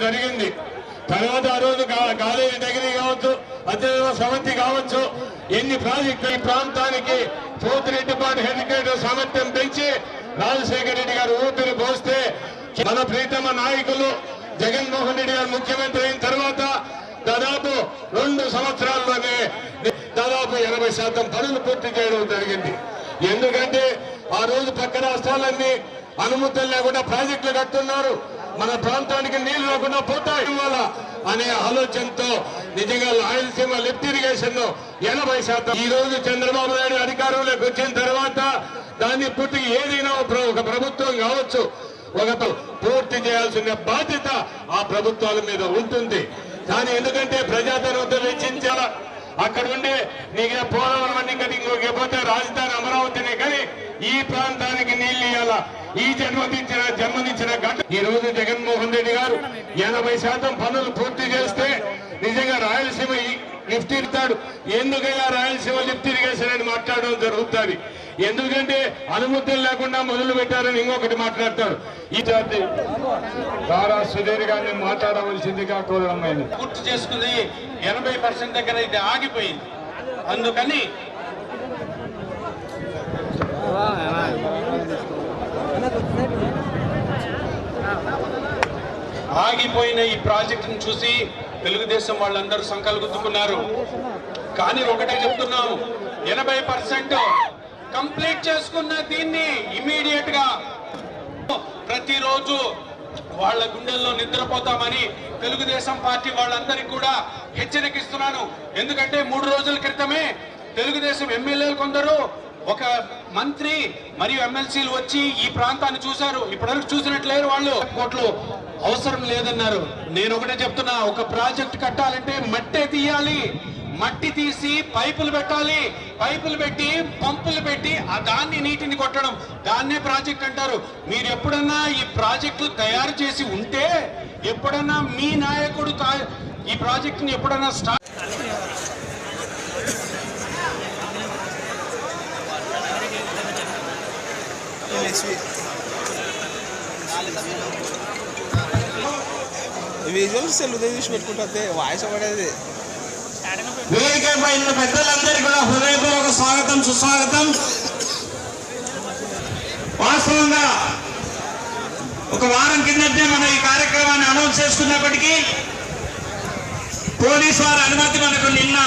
జరిగింది. తర్వాత ఆ రోజు కాలేజీ డిగ్రీ కావచ్చు, అధ్యయన సమితి కావచ్చు, ఎన్ని ప్రాజెక్టులు ఈ ప్రాంతానికి పోతిరెడ్డిపాటి హెరిటేజ్ సామర్థ్యం పెంచి రాజశేఖర రెడ్డి గారు ఊపిరి పోస్తే మన ప్రీతమ నాయకులు జగన్మోహన్ రెడ్డి గారు ముఖ్యమంత్రి అయిన తర్వాత దాదాపు 2 సంవత్సరాల్లోనే దాదాపు 80% పనులు పూర్తి చేయడం జరిగింది. ఎందుకంటే ఆ రోజు పక్క రాష్ట్రాలన్నీ అనుమతులు లేకుండా ప్రాజెక్టులు కట్టున్నారు, మన ప్రాంతానికి నీళ్లు లేకుండా పోతాయి అనే ఆలోచనతో నిజంగా రాయలసీమ లిఫ్ట్ ఇరిగేషన్ 80%. ఈ రోజు చంద్రబాబు నాయుడు అధికారంలోకి వచ్చిన తర్వాత దాన్ని పూర్తిగా ఏదైనా ఒక ప్రభుత్వం కావచ్చు, ఒక పూర్తి చేయాల్సిన బాధ్యత ఆ ప్రభుత్వాల మీద ఉంటుంది. కానీ ఎందుకంటే ప్రజాధనంతో వెచ్చించాలా, అక్కడ ఉండే నీకు పోలవరం అన్ని కానీ ఇంకోకపోతే రాజధాని అమరావతినే కానీ ఈ ప్రాంతానికి నీళ్లు ఇవ్వాలా. ఈ జన్మనిచ్చిన గంట ఈ రోజు జగన్మోహన్ రెడ్డి గారు 80% పనులు పూర్తి చేస్తే నిజంగా రాయలసీమ లిఫ్ట్ ఇస్తాడు. ఎందుకయ్యా రాయలసీమ లిఫ్ట్ ఇరిగేషన్ అని మాట్లాడడం జరుగుతుంది. ఎందుకంటే అనుమతులు లేకుండా మొదలు పెట్టారని ఇంకొకటి మాట్లాడతారు. ఈ జాతి దారా సుధీర్ గారిని మాట్లాడవలసిందిగా కోరడమైంది. పూర్తి చేసుకుని 80% దగ్గర అయితే ఆగిపోయింది. అందుకని ఆగిపోయిన ఈ ప్రాజెక్టును చూసి తెలుగుదేశం వాళ్ళందరూ సంకలు గుద్దుకున్నారు. కానీ ఒకటే చెప్తున్నాం, 80% కంప్లీట్ చేసుకున్న దీన్ని ఇమీడియట్ గా ప్రతిరోజు వాళ్ళ గుండెల్లో నిద్రపోతామని తెలుగుదేశం పార్టీ వాళ్ళందరికీ కూడా హెచ్చరికిస్తున్నాను. ఎందుకంటే 3 రోజుల క్రితమే తెలుగుదేశం ఎమ్మెల్యేలు కొందరు, ఒక మంత్రి మరియు ఎమ్మెల్సీలు వచ్చి ఈ ప్రాంతాన్ని చూశారు. ఇప్పటివరకు చూసినట్లేరు. వాళ్ళు కోట్లు అవసరం లేదన్నారు. నేను ఒకటే చెప్తున్నా, ఒక ప్రాజెక్ట్ కట్టాలంటే మట్టే తీయాలి, మట్టి తీసి పైపులు పెట్టాలి, పైపులు పెట్టి పంపులు పెట్టి దాన్ని నీటిని కొట్టడం, దాన్నే ప్రాజెక్ట్ అంటారు. మీరు ఎప్పుడన్నా ఈ ప్రాజెక్టులు తయారు చేసి ఉంటే, ఎప్పుడన్నా మీ నాయకుడు ఈ ప్రాజెక్టుని ఎప్పుడన్నా స్టార్ట్ విజువల్స్ తెలుగుదేశం పెట్టుకుంటే వాయిస్ పడేది. వేదికపై ఉన్న పెద్దలందరికీ కూడా హృదయపూర్వక స్వాగతం, సుస్వాగతం. వాస్తవంగా ఒక వారం కిందటే మనం ఈ కార్యక్రమాన్ని అనౌన్స్ చేసుకున్నప్పటికీ పోలీసు వారి అనుమతి మనకు నిన్న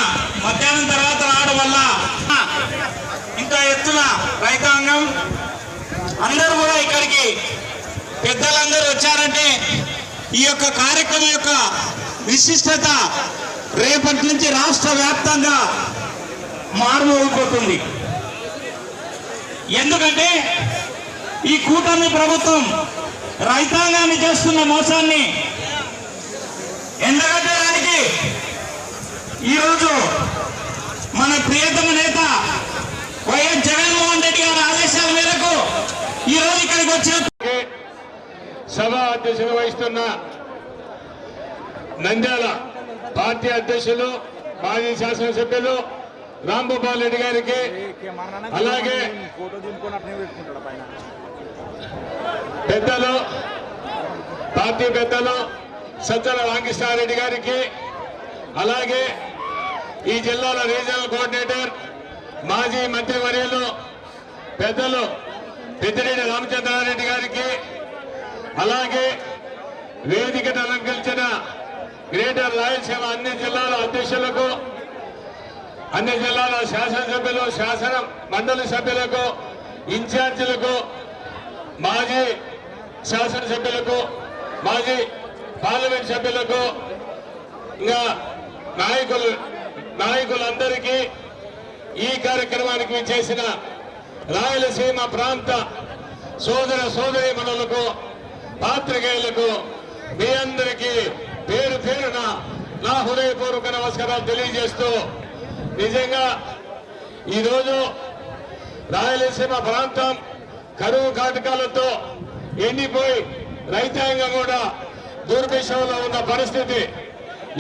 మధ్యాహ్నం తర్వాత రావడం వల్ల ఇంకా ఎత్తున రైతాంగం అందరూ కూడా ఇక్కడికి పెద్దలందరూ వచ్చారంటే ఈ యొక్క కార్యక్రమం యొక్క విశిష్టత రేపటి నుంచి రాష్ట్ర వ్యాప్తంగా మారుమోగిపోతుంది. ఎందుకంటే ఈ కూటమి ప్రభుత్వం రైతాంగాన్ని చేస్తున్న మోసాన్ని ఎండగట్టడానికి ఈరోజు మన ప్రియతమ నేత వైఎస్ జగన్మోహన్ రెడ్డి గారి ఆదేశాల మేరకు ఈరోజు ఇక్కడికి వచ్చిన సభా అధ్యక్షత వహిస్తున్న నంద్యాల పార్టీ అధ్యక్షులు మాజీ శాసనసభ్యులు రాంభూపాల్ రెడ్డి గారికి, అలాగే పెద్దలు పార్టీ పెద్దలు సజ్జల రామకృష్ణారెడ్డి గారికి, అలాగే ఈ జిల్లాల రీజనల్ కోఆర్డినేటర్ మాజీ మంత్రివర్యులు పెద్దలు పెద్దిరెడ్డి రామచంద్రారెడ్డి గారికి, అలాగే వేదికను అలంకరించిన గ్రేటర్ రాయలసీమ అన్ని జిల్లాల అధ్యక్షులకు, అన్ని జిల్లాల శాసనసభ్యులు, శాసన మండలి సభ్యులకు, ఇన్ఛార్జీలకు, మాజీ శాసనసభ్యులకు, మాజీ పార్లమెంట్ సభ్యులకు, ఇంకా నాయకులందరికీ, ఈ కార్యక్రమానికి చేసిన రాయలసీమ ప్రాంత సోదర సోదరీమణులకు, పాత్రికేయులకు మీ అందరికీ పేరు పేరున నా హృదయపూర్వక నమస్కారాలు తెలియజేస్తూ నిజంగా ఈరోజు రాయలసీమ ప్రాంతం కరువు కాటకాలతో ఎండిపోయి రైతాంగం కూడా దుర్భిక్షంలో ఉన్న పరిస్థితి.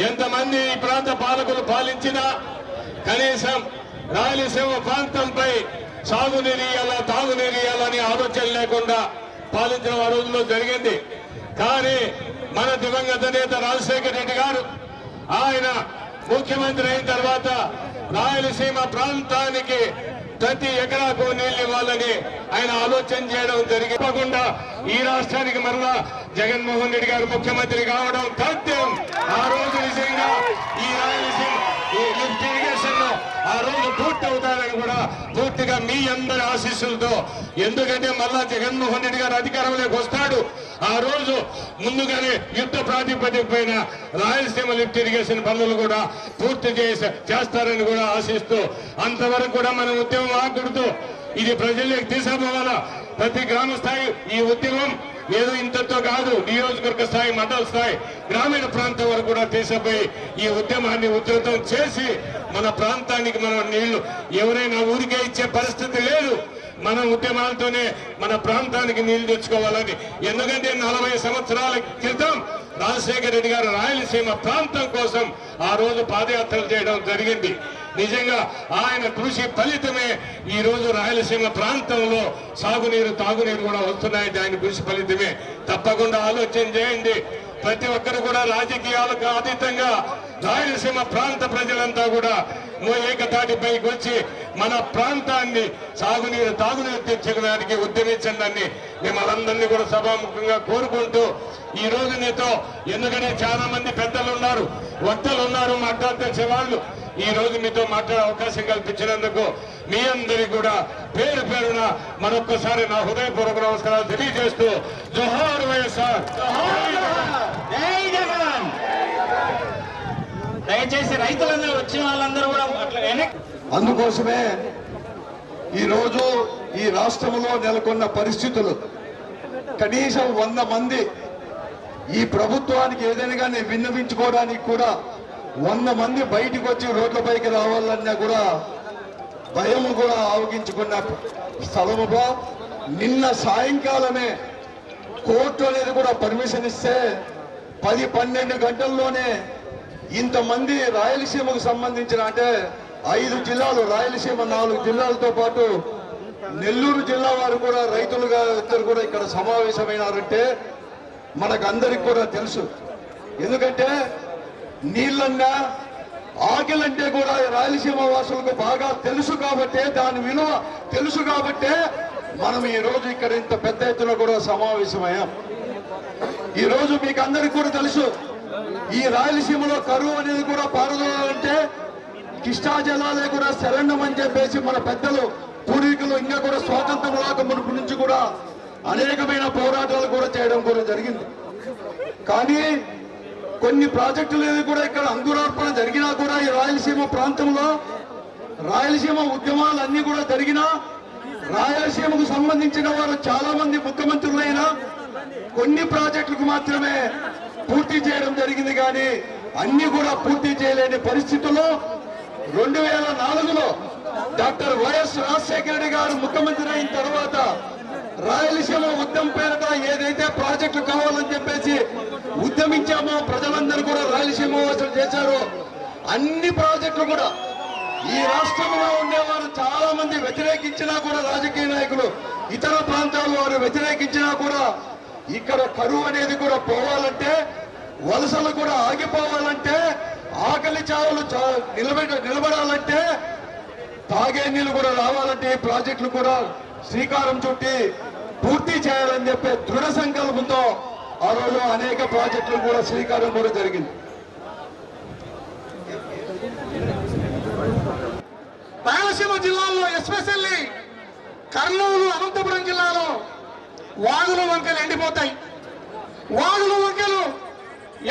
ఎంతమంది ఈ ప్రాంత పాలకులు పాలించినా కనీసం రాయలసీమ ప్రాంతంపై సాగునీరు ఇయ్యాలా తాగునీరు ఇయ్యాలని ఆలోచన లేకుండా పాలించిన ఆ రోజుల్లో జరిగింది. కానీ మన దివంగత నేత రాజశేఖర రెడ్డి గారు ఆయన ముఖ్యమంత్రి అయిన తర్వాత రాయలసీమ ప్రాంతానికి ప్రతి ఎకరాకు నీళ్లు ఇవ్వాలని ఆయన ఆలోచన చేయడం జరిగిపోకుండా ఈ రాష్ట్రానికి మరలా జగన్మోహన్ రెడ్డి గారు ముఖ్యమంత్రి కావడం తథ్యం. ఆ రోజు నిజంగా ఈ రాయలసీమ ఈ లిఫ్ట్ ఇరిగేషన్ లో ఆ రోజు పూర్తి అవుతారని కూడా పూర్తిగా మీ అందరి ఆశీస్సులతో, ఎందుకంటే మళ్ళా జగన్మోహన్ రెడ్డి గారు అధికారంలోకి వస్తాడు. ఆ రోజు ముందుగానే యుద్ధ ప్రాతిపదిక పైన రాయలసీమ లిఫ్ట్ ఇరిగేషన్ పనులు కూడా పూర్తి చేస్తారని కూడా ఆశిస్తూ, అంతవరకు కూడా మనం ఉద్యమం ఆకూడదు. ఇది ప్రజల్లోకి తీసుకుపోవాలా. ప్రతి గ్రామ స్థాయి ఈ ఉద్యమం ఏదో ఇంతతో కాదు, నియోజకవర్గ స్థాయి, మండల స్థాయి, గ్రామీణ ప్రాంతం వరకు కూడా తీసుకుపోయి ఈ ఉద్యమాన్ని ఉధృతం చేసి మన ప్రాంతానికి మనం నీళ్లు ఎవరైనా ఊరికే ఇచ్చే పరిస్థితి లేదు. మన ఉద్యమాలతోనే మన ప్రాంతానికి నీళ్లు తెచ్చుకోవాలని. ఎందుకంటే 40 సంవత్సరాల క్రితం రాజశేఖర రెడ్డి గారు రాయలసీమ ప్రాంతం కోసం ఆ రోజు పాదయాత్రలు చేయడం జరిగింది. నిజంగా ఆయన కృషి ఫలితమే ఈ రోజు రాయలసీమ ప్రాంతంలో సాగునీరు తాగునీరు కూడా వస్తున్నాయి. ఆయన కృషి ఫలితమే. తప్పకుండా ఆలోచన చేయండి. ప్రతి ఒక్కరు కూడా రాజకీయాలకు అతీతంగా రాయలసీమ ప్రాంత ప్రజలంతా కూడా ఏకతాటిపైకి వచ్చి మన ప్రాంతాన్ని సాగునీరు తాగునీరు తెచ్చుకోవడానికి ఉద్యమించండి మిమ్మల్ందరినీ కూడా సభాముఖంగా కోరుకుంటూ, ఈ రోజు నీతో ఎందుకంటే చాలా మంది పెద్దలు ఉన్నారు, వక్తలు ఉన్నారు, మాట్లాడితే వాళ్ళు ఈ రోజు మీతో మాట్లాడే అవకాశం కల్పించినందుకు మీ అందరికీ కూడా పేరు పేరున మరొక్కసారి నా హృదయపూర్వక నమస్కారాలు తెలియజేస్తూ జోహార్ వైఎస్ఆర్. దయచేసి రైతులందరూ వచ్చిన వాళ్ళందరూ కూడా అందుకోసమే ఈరోజు ఈ రాష్ట్రంలో నెలకొన్న పరిస్థితులు కనీసం 100 మంది ఈ ప్రభుత్వానికి ఏదైనా కానీ విన్నవించుకోవడానికి కూడా 100 మంది బయటికి వచ్చి రోడ్లపైకి రావాలన్నా కూడా భయం కూడా ఆవగించుకున్న స్థలముగా నిన్న సాయంకాలమే కోర్టు అనేది కూడా పర్మిషన్ ఇస్తే 10-12 గంటల్లోనే ఇంతమంది రాయలసీమకు సంబంధించిన అంటే 5 జిల్లాలు, రాయలసీమ 4 జిల్లాలతో పాటు నెల్లూరు జిల్లా వారు కూడా రైతులుగా ఇద్దరు కూడా ఇక్కడ సమావేశమైనారంటే మనకందరికి కూడా తెలుసు. ఎందుకంటే నీళ్ళన్నా ఆకలంటే కూడా రాయలసీమ వాసులకు బాగా తెలుసు కాబట్టే, దాని విలువ తెలుసు కాబట్టే మనం ఈ రోజు ఇక్కడ ఇంత పెద్ద ఎత్తున కూడా సమావేశమయ్యాం. ఈ రోజు మీకు అందరికి కూడా తెలుసు, ఈ రాయలసీమలో కరువు అనేది కూడా పారదోలాలంటే కృష్ణా జలాలే కూడా శరణ్యం అని చెప్పేసి మన పెద్దలు పూర్వీకులు ఇంకా కూడా స్వాతంత్రం రాక మునుపు నుంచి కూడా అనేకమైన పోరాటాలు కూడా చేయడం కూడా జరిగింది. కానీ కొన్ని ప్రాజెక్టులు కూడా ఇక్కడ అంకురార్పణ జరిగినా కూడా ఈ రాయలసీమ ప్రాంతంలో రాయలసీమ ఉద్యమాలన్నీ కూడా జరిగినా రాయలసీమకు సంబంధించిన వారు చాలా మంది ముఖ్యమంత్రులైనా కొన్ని ప్రాజెక్టులకు మాత్రమే పూర్తి చేయడం జరిగింది. కానీ అన్ని కూడా పూర్తి చేయలేని పరిస్థితుల్లో 2004లో డాక్టర్ వైఎస్ రాజశేఖర రెడ్డి గారు ముఖ్యమంత్రి అయిన తర్వాత రాయలసీమ ఉద్యమం పేరిట ఏదైతే ప్రాజెక్టులు కావాలని చెప్పేసి ఉద్యమించామో, ప్రజలందరూ కూడా రాయలసీమ వాసులు చేశారో అన్ని ప్రాజెక్టులు కూడా ఈ రాష్ట్రంలో ఉండేవారు చాలా మంది వ్యతిరేకించినా కూడా, రాజకీయ నాయకులు ఇతర ప్రాంతాల వారు వ్యతిరేకించినా కూడా ఇక్కడ కరువు అనేది కూడా పోవాలంటే, వలసలు కూడా ఆగిపోవాలంటే, ఆకలి చావులు నిలబడాలంటే, తాగే నీళ్ళు కూడా రావాలంటే ఈ ప్రాజెక్టులు కూడా శ్రీకారం చుట్టి పూర్తి చేయాలని చెప్పే దృఢ సంకల్పంతో ఆ రోజు అనేక ప్రాజెక్టులు కూడా శ్రీకారం కూడా జరిగింది. రాయలసీమ జిల్లాల్లో ఎస్పెషల్లీ కర్నూలు, అనంతపురం జిల్లాలో వాగులు వంకలు ఎండిపోతాయి. వాగులు వంకలు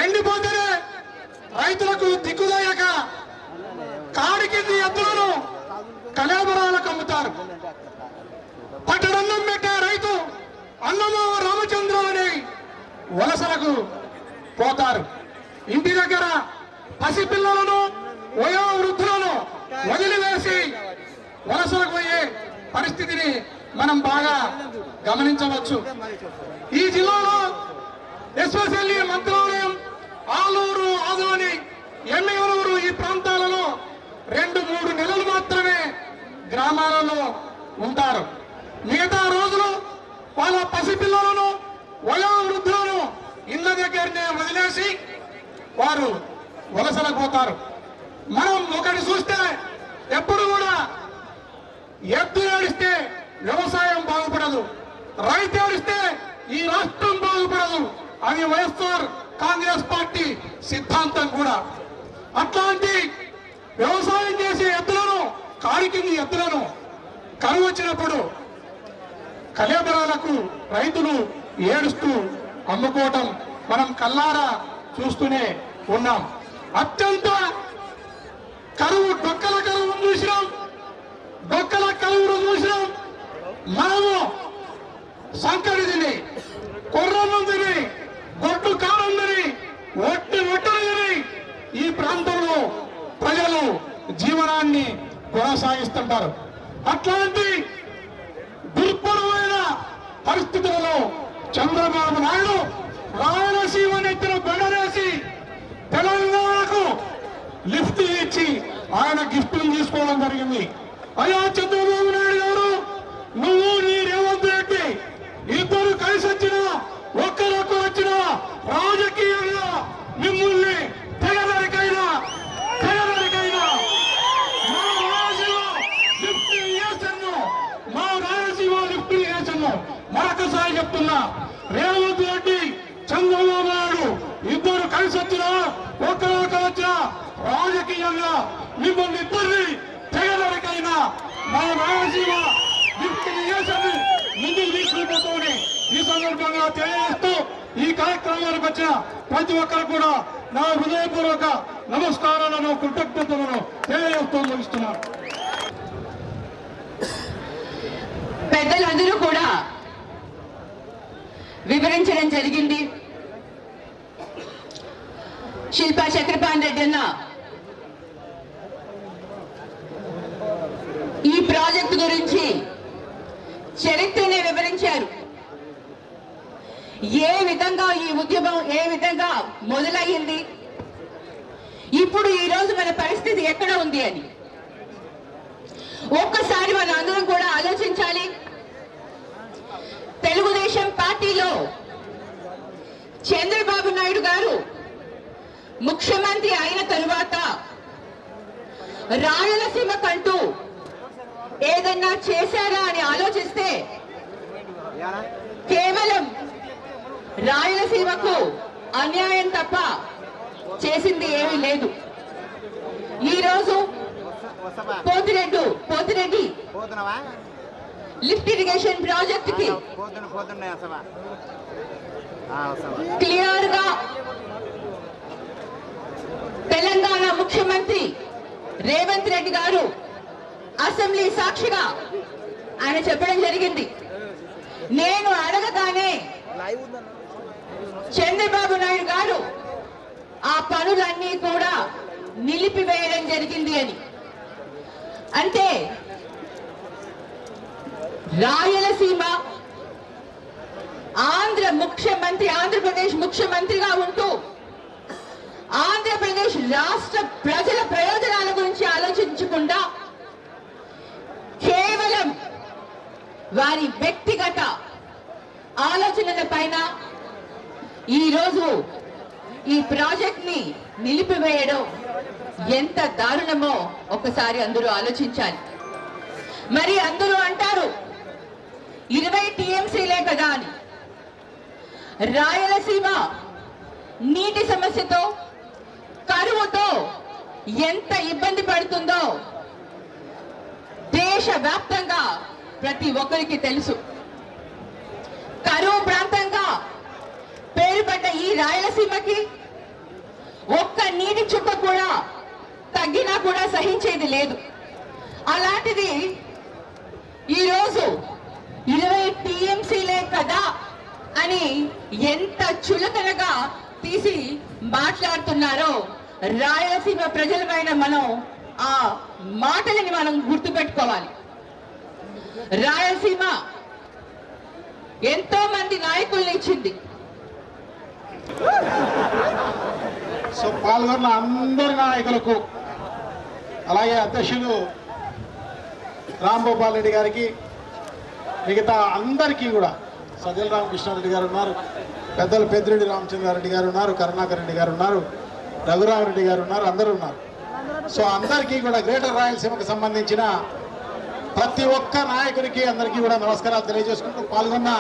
ఎండిపోతేనే రైతులకు దిక్కుదయ్యాక కాడి కింది ఎద్దులను కళేబరాలకు అమ్ముతారు. పట్టడన్నం పెట్టే రైతు అన్నమో రామచంద్ర అనే వలసలకు పోతారు. ఇంటి దగ్గర పసిపిల్లలను వయోవృద్ధులను వదిలివేసి వలసలకు పోయే పరిస్థితిని మనం బాగా గమనించవచ్చు. ఈ జిల్లాలో ఎస్పెషల్లీ మంత్రాలయం, ఆలూరు, ఆదోని, ఎమ్మెగనూరు ఈ ప్రాంతాలలో 2-3 నెలలు మాత్రమే గ్రామాలలో ఉంటారు. మిగతా రోజులు వాళ్ళ పసిపిల్లలను వయోవృద్ధులను ఇళ్ల దగ్గరనే వదిలేసి వారు వలసలకు పోతారు. మనం ఒకటి చూస్తే ఎప్పుడు కూడా ఎద్దు ఏడిస్తే వ్యవసాయం బాగుపడదు, రైతు ఏడిస్తే ఈ రాష్ట్రం బాగుపడదు. అది వైఎస్ఆర్ కాంగ్రెస్ పార్టీ సిద్ధాంతం కూడా. అట్లాంటి వ్యవసాయం చేసే ఎద్దులను, కాడికింది ఎద్దులను కరువు వచ్చినప్పుడు కలేబరాలకు రైతులు ఏడుస్తూ అమ్ముకోవటం మనం కల్లారా చూస్తూనే ఉన్నాం. అత్యంత కరువు, డొక్కల కరువును చూసినాం, డొక్కల కరువును చూసినాం. మనము సంకటి తిని, కొర్రన్నం తిని, గొడ్డు కారం తిని, ఒట్టలు తిని ఈ ప్రాంతంలో ప్రజలు జీవనాన్ని కొనసాగిస్తుంటారు. అట్లాంటి దుర్భరమైన పరిస్థితులలో చంద్రబాబు నాయుడు రాయలసీమ నెత్తిన బండరేసి తెలంగాణకు లిఫ్ట్ ఇచ్చి ఆయన గిఫ్టులు తీసుకోవడం జరిగింది. అయ్యా చంద్రబాబు నాయుడు గారు, నువ్వు నీ రేవంత్ రెడ్డి ఇద్దరు కలిసి వచ్చినా, ఒక్కరొక్కరు వచ్చినా రాజకీయంగా మిమ్మల్ని తెగదరికైనా మా రాయలసీమ లిఫ్ట్ చేసాను. మరొకసారి చెప్తున్నా, రేవంత్ రెడ్డి, చంద్రబాబు నాయుడు ఇద్దరు కలిసి వచ్చినా, ఒక్కరొక్కరు వచ్చినా రాజకీయంగా మిమ్మల్ని ఇద్దరిని తెగదరికైనా మా రాయలసీమ లిఫ్ట్ చేసాను ముందుకు తీసుకుపోతామని ఈ సందర్భంగా తెలియజేస్తూ ఈ కార్యక్రమానికి వచ్చిన ప్రతి ఒక్కరు కూడా నా హృదయపూర్వక నమస్కారాలను, కృతజ్ఞతలను తెలియజేస్తూ ముగిస్తున్నాను. పెద్దలందరూ కూడా వివరించడం జరిగింది. శిల్పా చక్రపాణి రెడ్డి అన్న ఈ ప్రాజెక్టు గురించి చరిత్రనే వివరించారు. ఏ విధంగా ఈ ఉద్యమం ఏ విధంగా మొదలయ్యింది, ఇప్పుడు ఈ రోజు మన పరిస్థితి ఎక్కడ ఉంది అని ఒక్కసారి మన అందరం కూడా ఆలోచించాలి. తెలుగుదేశం పార్టీలో చంద్రబాబు నాయుడు గారు ముఖ్యమంత్రి అయిన తరువాత రాయలసీమ కంటూ ఏదన్నా చేశారా అని ఆలోచిస్తే కేవలం రాయలసీమకు అన్యాయం తప్ప చేసింది ఏమీ లేదు. ఈరోజు పోతిరెడ్డి లిఫ్ట్ ఇరిగేషన్ ప్రాజెక్ట్ కి క్లియర్ గా తెలంగాణ ముఖ్యమంత్రి రేవంత్ రెడ్డి గారు అసెంబ్లీ సాక్షిగా ఆయన చెప్పడం జరిగింది. నేను అడగగానే చంద్రబాబు నాయుడు గారు ఆ పనులన్నీ కూడా నిలిపివేయడం జరిగింది అని. అంటే రాయలసీమ ఆంధ్రప్రదేశ్ ముఖ్యమంత్రిగా ఉంటూ ఆంధ్రప్రదేశ్ రాష్ట్ర ప్రజల ప్రయోజనాల గురించి ఆలోచించకుండా కేవలం వారి వ్యక్తిగత ఆలోచనల పైన ఈరోజు ఈ ప్రాజెక్ట్ ని నిలిపివేయడం ఎంత దారుణమో ఒకసారి అందరూ ఆలోచించాలి. మరి అందరూ అంటారు 20 టీఎంసీలే కదా అని. రాయలసీమ నీటి సమస్యతో, కరువుతో ఎంత ఇబ్బంది పడుతుందో దేశవ్యాప్తంగా ప్రతి ఒక్కరికి తెలుసు. కరువు ప్రాంతంగా పేరుపడ్డ ఈ రాయలసీమకి ఒక్క నీటి చుక్క కూడా తగ్గినా కూడా సహించేది లేదు. అలాంటిది ఈరోజు 20 టీఎంసీలే కదా అని ఎంత చులకనగా తీసి మాట్లాడుతున్నారో రాయలసీమ ప్రజలమైన మనం ఆ మాటలని మనం గుర్తుపెట్టుకోవాలి. రాయలసీమ ఎంతో మంది నాయకుల్ని ఇచ్చింది. సో పాల్గొన్న అందరి నాయకులకు, అలాగే అధ్యక్షులు రాంభూపాల్ రెడ్డి గారికి, మిగతా అందరికీ కూడా, సజ్జల రామకృష్ణారెడ్డి గారు ఉన్నారు, పెద్దలు పెద్దిరెడ్డి రామచంద్రారెడ్డి గారు ఉన్నారు, కరుణాకర్ రెడ్డి గారు ఉన్నారు, రఘురామరెడ్డి గారు ఉన్నారు, అందరూ ఉన్నారు. సో అందరికీ కూడా గ్రేటర్ రాయలసీమకు సంబంధించిన ప్రతి ఒక్క నాయకుడికి అందరికీ కూడా నమస్కారాలు తెలియజేసుకుంటూ, పాల్గొన్న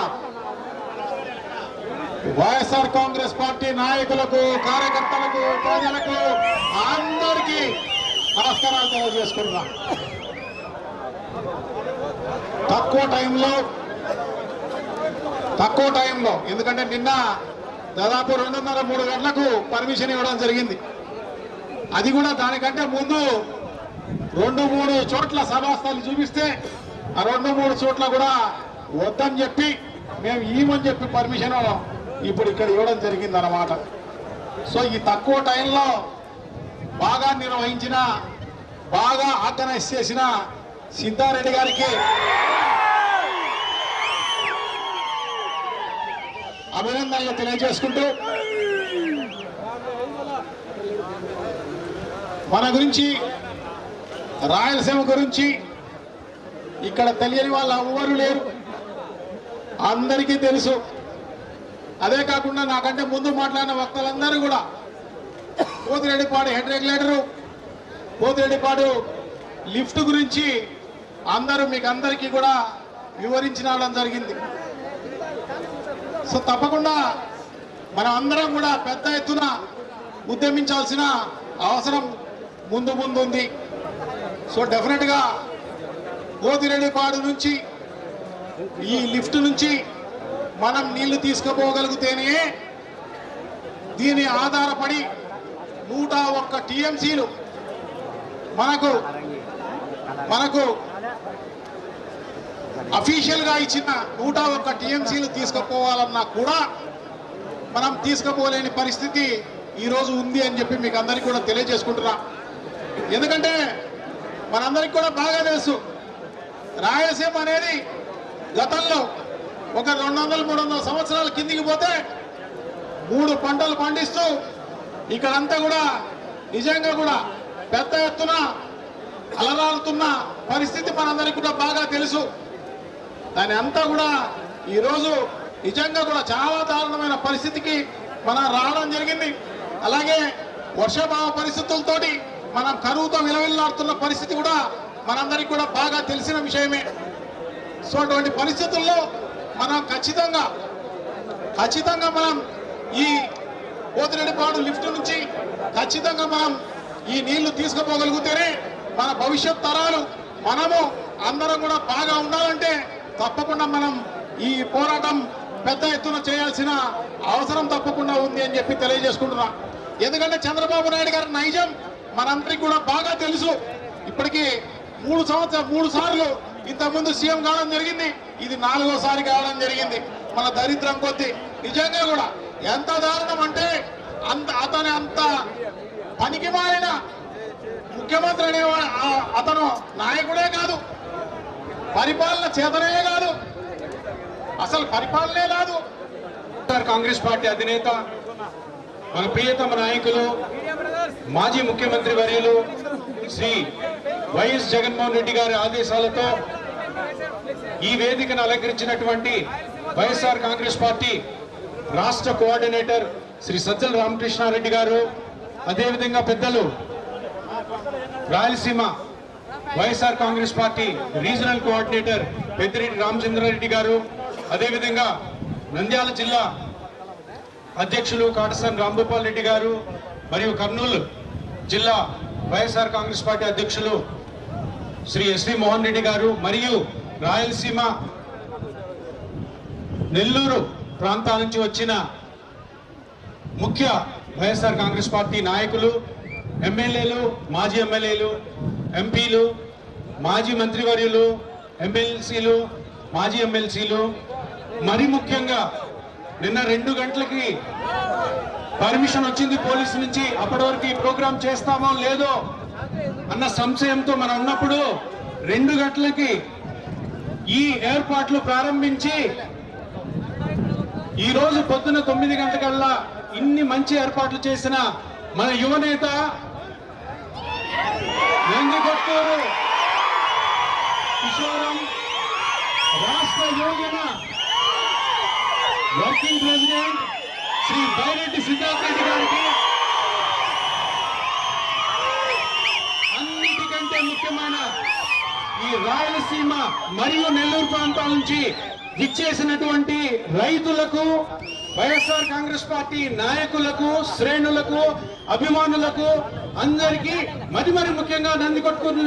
వైఎస్ఆర్ కాంగ్రెస్ పార్టీ నాయకులకు, కార్యకర్తలకు, ప్రజలకు అందరికీ నమస్కారాలు తెలియజేసుకుంటున్నాం. తక్కువ టైంలో ఎందుకంటే నిన్న దాదాపు 2:30-3 గంటలకు పర్మిషన్ ఇవ్వడం జరిగింది. అది కూడా దానికంటే ముందు 2-3 చోట్ల సభాస్థలు చూపిస్తే ఆ 2-3 చోట్ల కూడా వద్దని చెప్పి మేము ఈమని చెప్పి పర్మిషన్ ఇప్పుడు ఇక్కడ ఇవ్వడం జరిగింది అన్నమాట. సో ఈ తక్కువ టైంలో బాగా నిర్వహించిన, బాగా ఆర్గనైజ్ చేసిన సిద్ధారెడ్డి గారికి అభినందనలు తెలియజేసుకుంటూ, మన గురించి, రాయలసీమ గురించి ఇక్కడ తెలియని వాళ్ళు ఎవ్వరూ లేరు, అందరికీ తెలుసు. అదే కాకుండా నాకంటే ముందు మాట్లాడిన వక్తలందరూ కూడా Pothireddypadu head regulator, Pothireddypadu lift గురించి మీకు అందరికీ కూడా వివరించడం జరిగింది. సో తప్పకుండా మనం అందరం కూడా పెద్ద ఎత్తున ఉద్యమించాల్సిన అవసరం ముందు ఉంది. సో డెఫినెట్గా పోతిరెడ్డిపాడు నుంచి, ఈ లిఫ్ట్ నుంచి మనం నీళ్లు తీసుకుపోగలిగితేనే దీని ఆధారపడి 101 టీఎంసీలు మనకు అఫీషియల్గా ఇచ్చిన 101 టీఎంసీలు తీసుకుపోవాలన్నా కూడా మనం తీసుకుపోలేని పరిస్థితి ఈరోజు ఉంది అని చెప్పి మీకు అందరికీ కూడా తెలియజేసుకుంటున్నా. ఎందుకంటే మనందరికీ కూడా బాగా తెలుసు, రాయలసీమ అనేది గతంలో ఒక 200-300 సంవత్సరాల కిందికి పోతే 3 పంటలు పండిస్తూ ఇక్కడంతా కూడా నిజంగా కూడా పెద్ద ఎత్తున అలరాలుతున్న పరిస్థితి మనందరికీ కూడా బాగా తెలుసు. దాని అంతా కూడా ఈరోజు నిజంగా కూడా చాలా దారుణమైన పరిస్థితికి మనం రావడం జరిగింది. అలాగే వర్షాభావ పరిస్థితులతోటి మనం కరువుతో విలవిల్లాడుతున్న పరిస్థితి కూడా మనందరికీ కూడా బాగా తెలిసిన విషయమే. సో అటువంటి పరిస్థితుల్లో మనం ఖచ్చితంగా మనం ఈ పోతిరెడ్డిపాడు లిఫ్ట్ నుంచి ఖచ్చితంగా మనం ఈ నీళ్లు తీసుకుపోగలిగితేనే మన భవిష్యత్ తరాలు, మనము అందరం కూడా బాగా ఉండాలంటే తప్పకుండా మనం ఈ పోరాటం పెద్ద ఎత్తున చేయాల్సిన అవసరం తప్పకుండా ఉంది అని చెప్పి తెలియజేసుకుంటున్నా. ఎందుకంటే చంద్రబాబు నాయుడు గారి నైజం మనందరికీ కూడా బాగా తెలుసు. ఇప్పటికీ 3 సార్లు ఇంతకుముందు సీఎం కావడం జరిగింది, ఇది 4వ సారి కావడం జరిగింది. మన దరిద్రం కొద్దీ నిజంగా కూడా ఎంత దారుణం అంటే అతని అంత పనికి మారిన ముఖ్యమంత్రి అనే అతను నాయకుడే కాదు, పరిపాలన చేతనే కాదు, అసలు పరిపాలనే కాదు. కాంగ్రెస్ పార్టీ అధినేత, మన ప్రియతమ నాయకులు, మాజీ ముఖ్యమంత్రి వర్యులు శ్రీ వైఎస్ జగన్మోహన్ రెడ్డి గారి ఆదేశాలతో ఈ వేదికను అలంకరించినటువంటి వైఎస్ఆర్ కాంగ్రెస్ పార్టీ రాష్ట్ర కోఆర్డినేటర్ శ్రీ సజ్జల రామకృష్ణారెడ్డి గారు, అదేవిధంగా పెద్దలు Rayalaseema YSR Congress party regional coordinator Peddireddy Ramachandra Reddy గారు, అదేవిధంగా నంద్యాల జిల్లా అధ్యక్షులు కాటసాని రాంభూపాల్ రెడ్డి గారు, మరియు కర్నూలు జిల్లా వైఎస్ఆర్ కాంగ్రెస్ పార్టీ అధ్యక్షులు శ్రీ ఎస్వి మోహన్ రెడ్డి గారు, మరియు రాయలసీమ నెల్లూరు ప్రాంతాల నుంచి వచ్చిన ముఖ్య వైఎస్ఆర్ కాంగ్రెస్ పార్టీ నాయకులు, ఎమ్మెల్యేలు, మాజీ ఎమ్మెల్యేలు, ఎంపీలు, మాజీ మంత్రివర్యులు, ఎమ్మెల్సీలు, మాజీ ఎమ్మెల్సీలు, మరి ముఖ్యంగా నిన్న 2 గంటలకి పర్మిషన్ వచ్చింది పోలీసు నుంచి, అప్పటి వరకు ఈ ప్రోగ్రాం చేస్తామో లేదో అన్న సంశయంతో మనం ఉన్నప్పుడు 2 గంటలకి ఈ ఏర్పాట్లు ప్రారంభించి ఈ రోజు పొద్దున 9 గంటలకల్లా ఇన్ని మంచి ఏర్పాట్లు చేసిన మన యువనేత నందికొట్కూరు కిషోరం రాష్ట్ర యువజన వర్కింగ్ ప్రెసిడెంట్ శ్రీ బైరెడ్డి సిద్ధార్థ రెడ్డి గారికి అన్నిటికంటే ముఖ్యమైన ఈ రాయలసీమ మరియు నెల్లూరు ప్రాంతాల నుంచి విచ్చేసినటువంటి రైతులకు, వైఎస్ఆర్ కాంగ్రెస్ పార్టీ నాయకులకు, శ్రేణులకు, అభిమానులకు అందరికీ మరి ముఖ్యంగా నందికొట్కూరు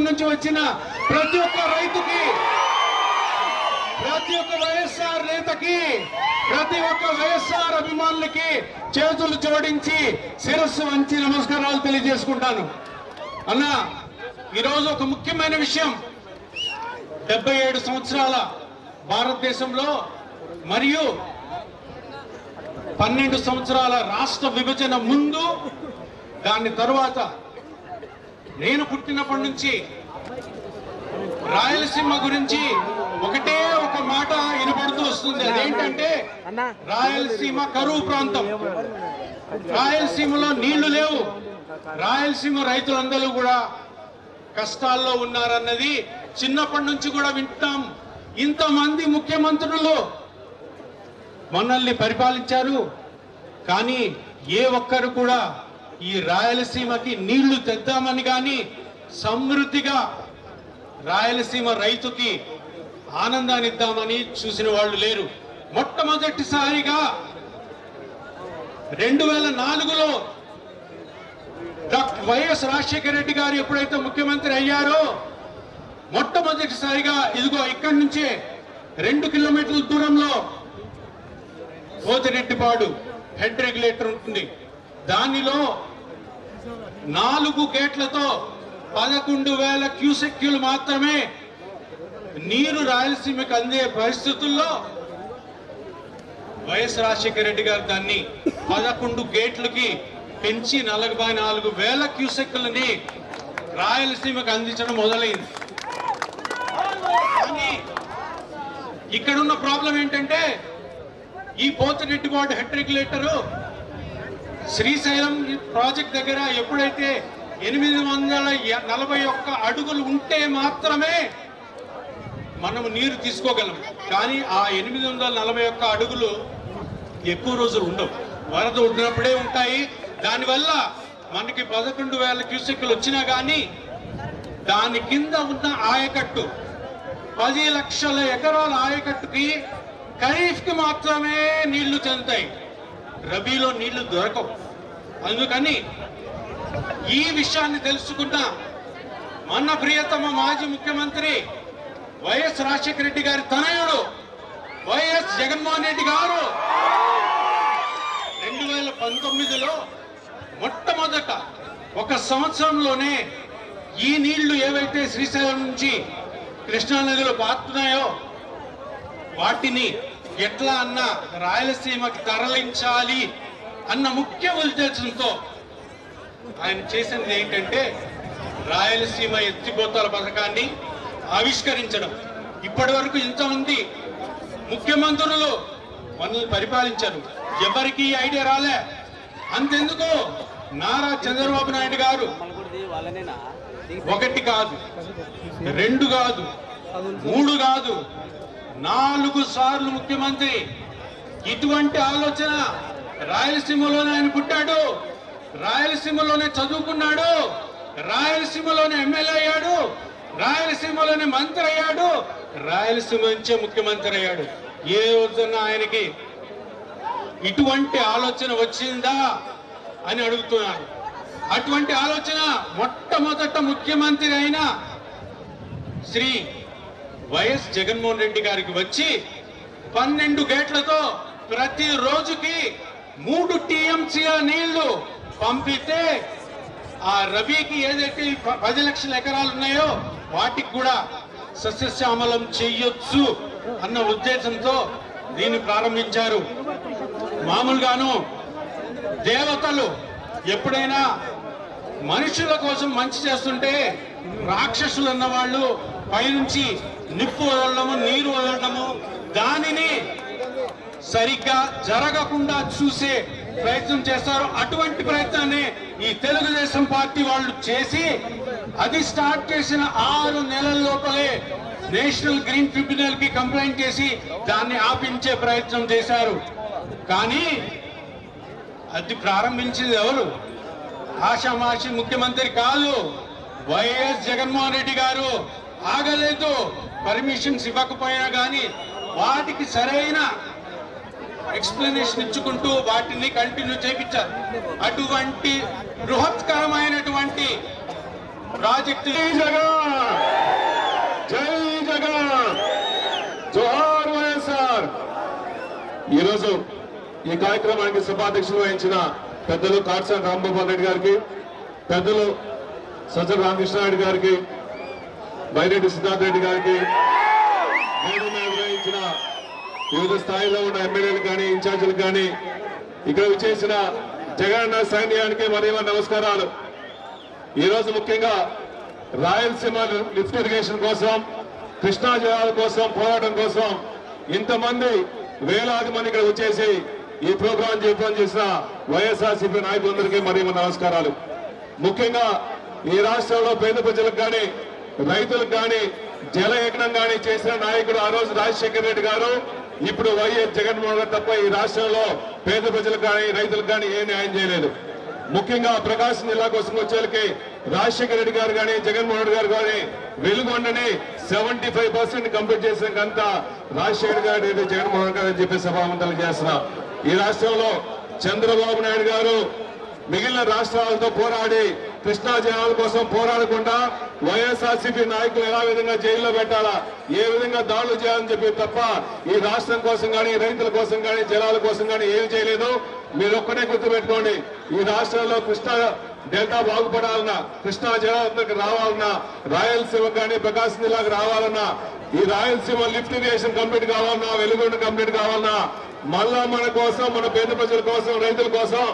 నుంచి వచ్చిన ప్రతి ఒక్క రైతుకి, ప్రతి ఒక్క వైఎస్ఆర్ నేతకి, ప్రతి ఒక్క వైఎస్ఆర్ అభిమానులకి చేతులు జోడించి శిరస్సు వంచి నమస్కారాలు తెలియజేసుకుంటాను. అన్న, ఈరోజు ఒక ముఖ్యమైన విషయం, 77 సంవత్సరాల భారతదేశంలో మరియు 12 సంవత్సరాల రాష్ట్ర విభజన ముందు, దాని తరువాత నేను పుట్టినప్పటి నుంచి రాయలసీమ గురించి ఒకటే ఒక మాట వినపడుతూ వస్తుంది. అదేంటంటే రాయలసీమ కరువు ప్రాంతం, రాయలసీమలో నీళ్లు లేవు, రాయలసీమ రైతులందరూ కూడా కష్టాల్లో ఉన్నారన్నది చిన్నప్పటి నుంచి కూడా వింటాం. ఇంతమంది ముఖ్యమంత్రులు మనల్ని పరిపాలించారు, కానీ ఏ ఒక్కరు కూడా ఈ రాయలసీమకి నీళ్లు తెద్దామని కానీ, సమృద్ధిగా రాయలసీమ రైతుకి ఆనందాన్ని ఇద్దామని చూసిన వాళ్ళు లేరు. మొట్టమొదటిసారిగా 2004లో డాక్టర్ వైఎస్ రాజశేఖర రెడ్డి గారు ఎప్పుడైతే ముఖ్యమంత్రి అయ్యారో, మొట్టమొదటిసారిగా ఇదిగో ఇక్కడి నుంచే 2 కిలోమీటర్ల దూరంలో పోతిరెడ్డిపాడు హెడ్ రెగ్యులేటర్ ఉంటుంది. దానిలో 4 గేట్లతో 11,000 క్యూసెక్యూలు మాత్రమే నీరు రాయలసీమకు అందే పరిస్థితుల్లో వైఎస్ రాజశేఖర రెడ్డి గారు దాన్ని 11 గేట్లకి పెంచి 44,000 క్యూసెక్కులని రాయలసీమకు అందించడం మొదలైంది. కానీ ఇక్కడున్న ప్రాబ్లం ఏంటంటే, ఈ Pothireddypadu head regulator Srisailam project దగ్గర ఎప్పుడైతే 841 అడుగులు ఉంటే మాత్రమే మనము నీరు తీసుకోగలం. కానీ ఆ 841 అడుగులు ఎక్కువ రోజులు ఉండవు, వరద ఉన్నప్పుడే ఉంటాయి. దానివల్ల మనకి 11,000 క్యూసెక్కులు వచ్చినా కానీ దాని కింద ఉన్న ఆయకట్టు 10 లక్షల ఎకరాల ఆయకట్టుకి ఖరీఫ్కి మాత్రమే నీళ్లు చెందుతాయి, రబీలో నీళ్లు దొరకవు. అందుకని ఈ విషయాన్ని తెలుసుకున్న మన ప్రియతమ మాజీ ముఖ్యమంత్రి వైఎస్ రాజశేఖర రెడ్డి గారి తనయుడు వైఎస్ జగన్మోహన్ రెడ్డి గారు 2019లో మొట్టమొదట 1 సంవత్సరంలోనే ఈ నీళ్లు ఏవైతే శ్రీశైలం నుంచి కృష్ణా నదిలో పారుతున్నాయో వాటిని ఎట్లా అన్న రాయలసీమకి తరలించాలి అన్న ముఖ్య ఉద్దేశంతో ఆయన చేసినది ఏంటంటే రాయలసీమ ఎత్తిపోతల పథకాన్ని ఆవిష్కరించడం. ఇప్పటి వరకు ఇంతమంది ముఖ్యమంత్రులు మనల్ని పరిపాలించారు, ఎవరికి ఐడియా రాలే. అంతెందుకు నారా చంద్రబాబు నాయుడు గారు 1 కాదు, 2 కాదు, 3 కాదు, 4 సార్లు ముఖ్యమంత్రి. ఇటువంటి ఆలోచన రాయలసీమలోనే ఆయన పుట్టాడు, రాయలసీమలోనే చదువుకున్నాడు, రాయలసీమలోనే ఎమ్మెల్యే అయ్యాడు, రాయలసీమలోనే మంత్రి అయ్యాడు, రాయలసీమ నుంచే ముఖ్యమంత్రి అయ్యాడు. ఏ రోజున ఆయనకి ఇటువంటి ఆలోచన వచ్చిందా అని అడుగుతున్నాను. అటువంటి ఆలోచన మొట్టమొదట ముఖ్యమంత్రి అయిన శ్రీ వైఎస్ జగన్మోహన్ రెడ్డి గారికి వచ్చి 12 గేట్లతో ప్రతి రోజుకి 3 టీఎంసీల నీళ్లు పంపితే ఆ రబీకి ఏదైతే 10 లక్షల ఎకరాలు ఉన్నాయో వాటికి కూడా సస్యశ్యామలం చెయ్యొచ్చు అన్న ఉద్దేశంతో దీన్ని ప్రారంభించారు. మామూలుగాను దేవతలు ఎప్పుడైనా మనుషుల కోసం మంచి చేస్తుంటే రాక్షసులు అన్న వాళ్ళు పైనుంచి నిప్పు వదలడము, నీరు వదలడము, దానిని సరిగ్గా జరగకుండా చూసే ప్రయత్నం చేస్తారు. అటువంటి ప్రయత్నాన్ని ఈ తెలుగుదేశం పార్టీ వాళ్ళు చేసి అది స్టార్ట్ చేసిన 6 నెలల లోపలే నేషనల్ గ్రీన్ ట్రిబ్యునల్ కి కంప్లైంట్ చేసి దాన్ని ఆపించే ప్రయత్నం చేశారు. కానీ అది ప్రారంభించింది ఎవరు? ఆషామాషి ముఖ్యమంత్రి కాదు, వైఎస్ జగన్మోహన్ రెడ్డి గారు. ఆగలేదు. పర్మిషన్స్ ఇవ్వకపోయినా కానీ వాటికి సరైన ఎక్స్ప్లెనేషన్ ఇచ్చుకుంటూ వాటిని కంటిన్యూ చేయించారు. అటువంటి బృహత్కరమైనటువంటి ప్రాజెక్టు. జై జగన్, జై జగన్, జోహార్ వైఎస్ఆర్. ఈరోజు ఈ కార్యక్రమానికి సభాధ్యక్షులు వహించిన పెద్దలు కాట్సాని రాంభూపాల్ రెడ్డి గారికి, పెద్దలు సజ్జల రామకృష్ణారెడ్డి గారికి, బైరెడ్డి సిద్ధార్థ రెడ్డి గారికి, నిర్వహించిన వివిధ స్థాయిలో ఉన్న ఎమ్మెల్యేలు కానీ ఇన్ఛార్జీలు కానీ ఇక్కడ విచ్చేసిన జగనన్న సైన్యానికి మరియు నమస్కారాలు. ఈరోజు ముఖ్యంగా రాయలసీమ లిఫ్ట్ ఇరిగేషన్ కోసం, కృష్ణా జలాల కోసం పోరాటం కోసం ఇంతమంది వేలాది మంది ఇక్కడ వచ్చేసి ఈ ప్రోగ్రాం జయప్రదం చేసిన వైఎస్ఆర్సీపీ నాయకులందరికీ మరియు నమస్కారాలు. ముఖ్యంగా ఈ రాష్ట్రంలో పేద ప్రజలకు కానీ రైతులకు కానీ జల యజ్ఞం కానీ చేసిన నాయకుడు ఆ రోజు రాజశేఖర రెడ్డి గారు. ఇప్పుడు వైఎస్ జగన్మోహన్ రెడ్డి తప్ప ఈ రాష్ట్రంలో పేద ప్రజలకు కానీ రైతులకు కానీ ఏ న్యాయం చేయలేదు. ముఖ్యంగా ప్రకాశం జిల్లా కోసం వచ్చేకి రాజశేఖర రెడ్డి గారు కానీ జగన్మోహన్ రెడ్డి గారు కానీ వెలుగొండని 75% కంప్లీట్ చేసినంత రాజశేఖర గారు జగన్మోహన్ గారు అని చెప్పి సభావంతులు చేస్తున్నా. ఈ రాష్ట్రంలో చంద్రబాబు నాయుడు గారు మిగిలిన రాష్ట్రాలతో పోరాడి కృష్ణా జలాల కోసం పోరాడకుండా వైఎస్ఆర్సీపీ నాయకులు ఎలా విధంగా జైల్లో పెట్టాలా, ఏ విధంగా దాడులు చేయాలని చెప్పి తప్ప ఈ రాష్ట్రం కోసం కానీ రైతుల కోసం కానీ జలాల కోసం కానీ ఏమి చేయలేదు. మీరు ఒక్కడే గుర్తుపెట్టుకోండి, ఈ రాష్ట్రంలో కృష్ణా డెల్టా బాగుపడాలన్నా, కృష్ణా జలాలకు రావాలన్నా, రాయలసీమ కానీ ప్రకాశం జిల్లాకు రావాలన్నా, ఈ రాయలసీమ లిఫ్ట్ ఇరిగేషన్ కంప్లీట్ కావాలన్నా, వెలుగొండ కంప్లీట్ కావాలన్నా, మళ్ళా మన కోసం, మన పేద ప్రజల కోసం, రైతుల కోసం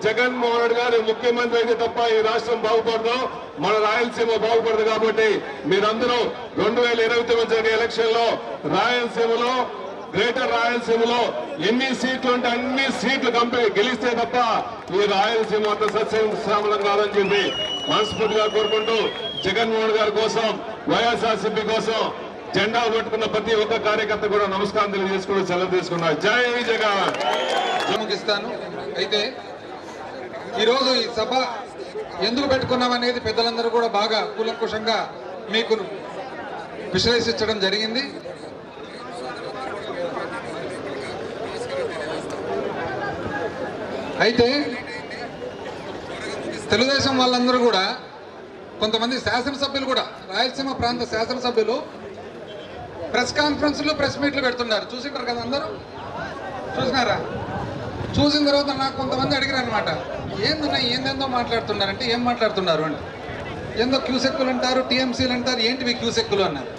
జగన్మోహన్ రెడ్డి గారు ముఖ్యమంత్రి అయితే తప్ప ఈ రాష్ట్రం బాగుపడదు, మన రాయలసీమ బాగుపడదు. కాబట్టి మీరందరూ 2029 జరిగే ఎలక్షన్ లో రాయలసీమలో, గ్రేటర్ రాయలసీమలో ఎన్ని సీట్లు ఉంటే అన్ని సీట్లు గెలిస్తే తప్ప ఈ రాయలసీమ అంత సస్యశ్యామలం కాదని చెప్పి మనస్ఫూర్తిగా కోరుకుంటూ జగన్మోహన్ గారి కోసం, వైఎస్ఆర్సీపీ కోసం జెండా పట్టుకున్న ప్రతి ఒక్క కార్యకర్త కూడా నమస్కారం తెలియజేసుకుంటూ సెలవు తీసుకున్నారు. జై జగన్. ముగిస్తాను. అయితే ఈరోజు ఈ సభ ఎందుకు పెట్టుకున్నాం అనేది పెద్దలందరూ కూడా బాగా కూలంకుషంగా మీకు విశ్లేషించడం జరిగింది. అయితే తెలుగుదేశం వాళ్ళందరూ కూడా, కొంతమంది శాసనసభ్యులు కూడా, రాయలసీమ ప్రాంత శాసనసభ్యులు ప్రెస్ కాన్ఫరెన్స్లు, ప్రెస్ మీట్లు పెడుతున్నారు. చూసింటారు కదా, అందరూ చూసినారా? చూసిన తర్వాత నాకు కొంతమంది అడిగారు అనమాట, ఏందన్నా ఏందేందో మాట్లాడుతున్నారంటే, ఏం మాట్లాడుతున్నారు అంటే, ఏందో క్యూసెక్కులు అంటారు, టీఎంసీలు అంటారు, ఏంటివి క్యూసెక్కులు అన్నారు.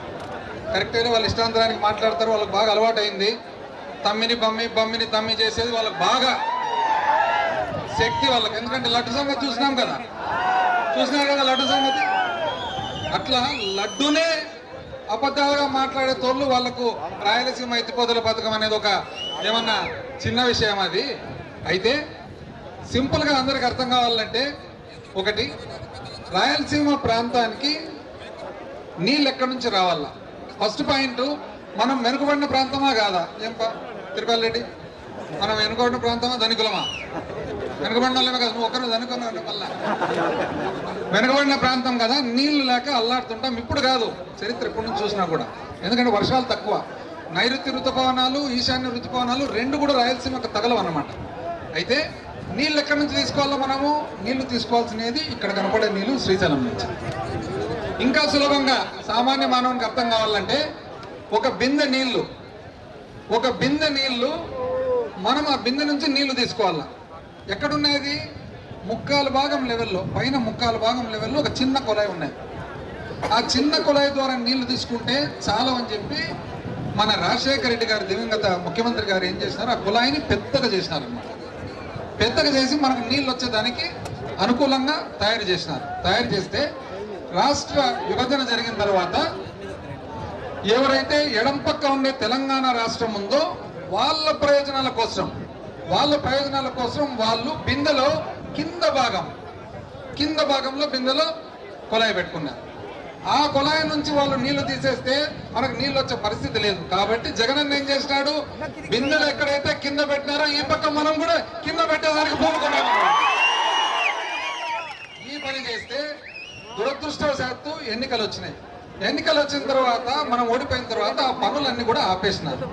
కరెక్ట్గా వాళ్ళు ఇష్టాంతరానికి మాట్లాడతారు, వాళ్ళకి బాగా అలవాటు అయింది. బమ్మిని తమ్మి చేసేది వాళ్ళకి బాగా శక్తి వాళ్ళకి. ఎందుకంటే లడ్డు సంగతి చూసినాం కదా లడ్డు సంగతి. అట్లా లడ్డునే అబద్ధాలుగా మాట్లాడే తోళ్ళు వాళ్లకు రాయలసీమ ఎత్తిపోతల పథకం అనేది ఒక ఏమన్నా చిన్న విషయం అది. అయితే సింపుల్గా అందరికి అర్థం కావాలంటే, ఒకటి, రాయలసీమ ప్రాంతానికి నీళ్ళు ఎక్కడి నుంచి రావాలా? ఫస్ట్ పాయింట్, మనం వెనుకబడిన ప్రాంతమా కాదా? ఏం తిరుపతి రెడ్డి, మనం వెనుకబడిన ప్రాంతమా, ధనికులమా? వెనుకబడిన వాళ్ళమే కదా, నువ్వు ఒకరు ధనికున్నా మళ్ళా. వెనుకబడిన ప్రాంతం కదా, నీళ్లు లేక అల్లాడుతుంటాం. ఇప్పుడు కాదు, చరిత్ర ఎప్పటి నుంచి చూసినా కూడా. ఎందుకంటే వర్షాలు తక్కువ. నైరుతి ఋతుపవనాలు, ఈశాన్య ఋతుపవనాలు రెండు కూడా రాయలసీమకు తగలవు అన్నమాట. అయితే నీళ్ళు ఎక్కడి నుంచి తీసుకోవాలో, మనము నీళ్లు తీసుకోవాల్సినది ఇక్కడ కనపడే నీళ్లు శ్రీశైలం నుంచి. ఇంకా సులభంగా సామాన్య మానవునికి అర్థం కావాలంటే, ఒక బిందె నీళ్లు మనం ఆ బిందె నుంచి నీళ్లు తీసుకోవాలా. ఎక్కడున్నది? ముక్కాలు భాగం లెవెల్లో, పైన ముక్కాలు భాగం లెవెల్లో ఒక చిన్న కొలాయి ఉన్నది. ఆ చిన్న కొలాయి ద్వారా నీళ్లు తీసుకుంటే చాలు అని చెప్పి మన రాజశేఖర రెడ్డి గారు దివంగత ముఖ్యమంత్రి గారు ఏం చేసినారు, ఆ కుళాయిని పెద్దగా చేసినారన్నమాట. పెద్దగా చేసి మనకు నీళ్ళు వచ్చేదానికి అనుకూలంగా తయారు చేసినారు. తయారు చేస్తే రాష్ట్ర విభజన జరిగిన తర్వాత ఎవరైతే ఎడం పక్క ఉండే తెలంగాణ రాష్ట్రం ఉందో వాళ్ళ ప్రయోజనాల కోసం వాళ్ళు బిందెలో కింద భాగంలో బిందెలో కుళాయి పెట్టుకున్నారు. ఆ కుళాయి నుంచి వాళ్ళు నీళ్లు తీసేస్తే మనకు నీళ్ళు వచ్చే పరిస్థితి లేదు. కాబట్టి జగన్ ఏం చేసినాడు, బిందెలు ఎక్కడైతే కింద పెట్టినారో ఈ పక్క మనం కూడా కింద పెట్టేదానికి పూనుకున్నాము. ఈ పని చేస్తే దురదృష్టవశాత్తు ఎన్నికలు వచ్చినాయి. ఎన్నికలు వచ్చిన తర్వాత మనం ఓడిపోయిన తర్వాత ఆ పనులన్నీ కూడా ఆపేసినారు.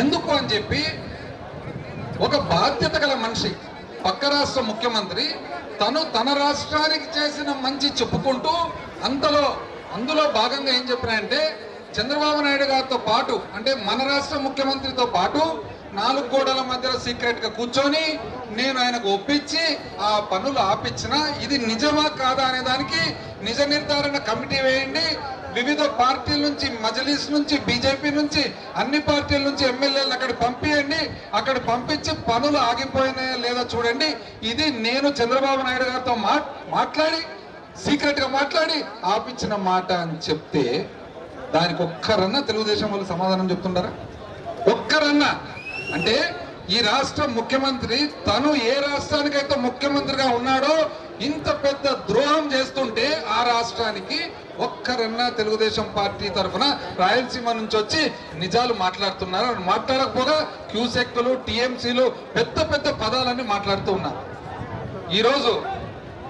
ఎందుకు అని చెప్పి ఒక బాధ్యత గల మనిషి, పక్క రాష్ట్ర ముఖ్యమంత్రి, తన రాష్ట్రానికి చేసిన మంచి చెప్పుకుంటూ అందులో భాగంగా ఏం చెప్పినాయంటే, చంద్రబాబు నాయుడు గారితో పాటు అంటే మన రాష్ట్ర ముఖ్యమంత్రితో పాటు 4 గోడల మధ్యలో సీక్రెట్ గా కూర్చొని నేను ఆయనకు ఒప్పించి ఆ పనులు ఆపించిన, ఇది నిజమా కాదా అనే దానికి నిజ నిర్ధారణ కమిటీ వేయండి, వివిధ పార్టీల నుంచి, మజ్లిస్ నుంచి, బీజేపీ నుంచి, అన్ని పార్టీల నుంచి ఎమ్మెల్యేలు అక్కడ పంపియండి, అక్కడ పంపించి పనులు ఆగిపోయినాయా లేదా చూడండి, ఇది నేను చంద్రబాబు నాయుడు గారితో మాట్లాడి సీక్రెట్ గా మాట్లాడి ఆపించిన మాట అని చెప్తే దానికి ఒక్కరన్నా తెలుగుదేశం వాళ్ళు సమాధానం చెప్తుంటారా? ఒక్కరన్నా? అంటే ఈ రాష్ట్ర ముఖ్యమంత్రి తను ఏ రాష్ట్రానికైతే ముఖ్యమంత్రిగా ఉన్నాడో ఇంత పెద్ద ద్రోహం చేస్తుంటే ఆ రాష్ట్రానికి ఒక్కరన్నా తెలుగుదేశం పార్టీ తరఫున రాయలసీమ నుంచి వచ్చి నిజాలు మాట్లాడుతున్నారు. మాట్లాడకపోగా క్యూసెక్లు, టీఎంసీలు, పెద్ద పెద్ద పదాలన్నీ మాట్లాడుతూ ఉన్నారు. ఈరోజు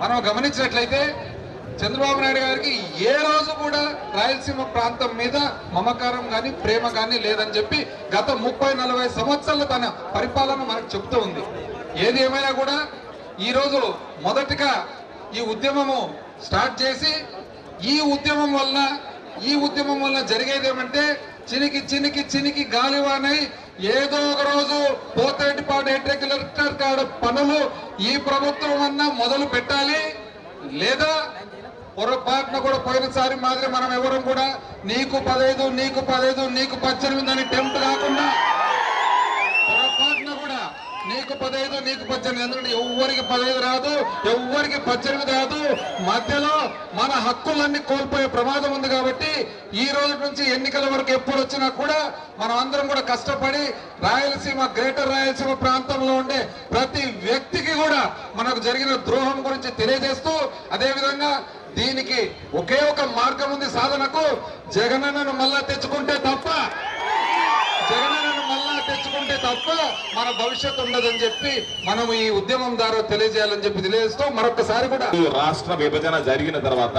మనం గమనించినట్లయితే చంద్రబాబు నాయుడు గారికి ఏ రోజు కూడా రాయలసీమ ప్రాంతం మీద మమకారం కానీ ప్రేమ కానీ లేదని చెప్పి గత 30-40 సంవత్సరాల తన పరిపాలన మనకు చెప్తూ ఉంది. ఏది ఏమైనా కూడా ఈరోజు మొదటిగా ఈ ఉద్యమము స్టార్ట్ చేసి ఈ ఉద్యమం వల్ల జరిగేది ఏమంటే చినికి గాలివానై ఏదో ఒక రోజు పోతేటిపాటు ఎట్రెక్యులర్ కాడ పనులు ఈ ప్రభుత్వం అన్నా మొదలు పెట్టాలి. లేదా పొరపాటున కూడా పోయినసారి మాదిరి మనం ఎవరం కూడా నీకు 15 నీకు 18 అని టెంప్ట్ కాకుండా పొరపాటున కూడా నీకు 15 నీకు 18, ఎందుకంటే ఎవ్వరికి 15 రాదు, ఎవ్వరికి 18 రాదు. మధ్యలో మన హక్కులన్నీ కోల్పోయే ప్రమాదం ఉంది. కాబట్టి ఈ రోజు నుంచి ఎన్నికల వరకు ఎప్పుడు వచ్చినా కూడా మనం అందరం కూడా కష్టపడి రాయలసీమ, గ్రేటర్ రాయలసీమ ప్రాంతంలో ఉండే ప్రతి వ్యక్తికి కూడా మనకు జరిగిన ద్రోహం గురించి తెలియజేస్తూ, అదేవిధంగా దీనికి ఒకే ఒక మార్గం ఉంది సాధనకు, జగనన్నను మళ్ళా తెచ్చుకుంటే తప్ప మన భవిష్యత్తు ఉండదని చెప్పి మనం ఈ ఉద్యమం ద్వారా తెలియజేయాలని చెప్పి తెలియజేస్తూ మరొకసారి కూడా రాష్ట్ర విభజన జరిగిన తర్వాత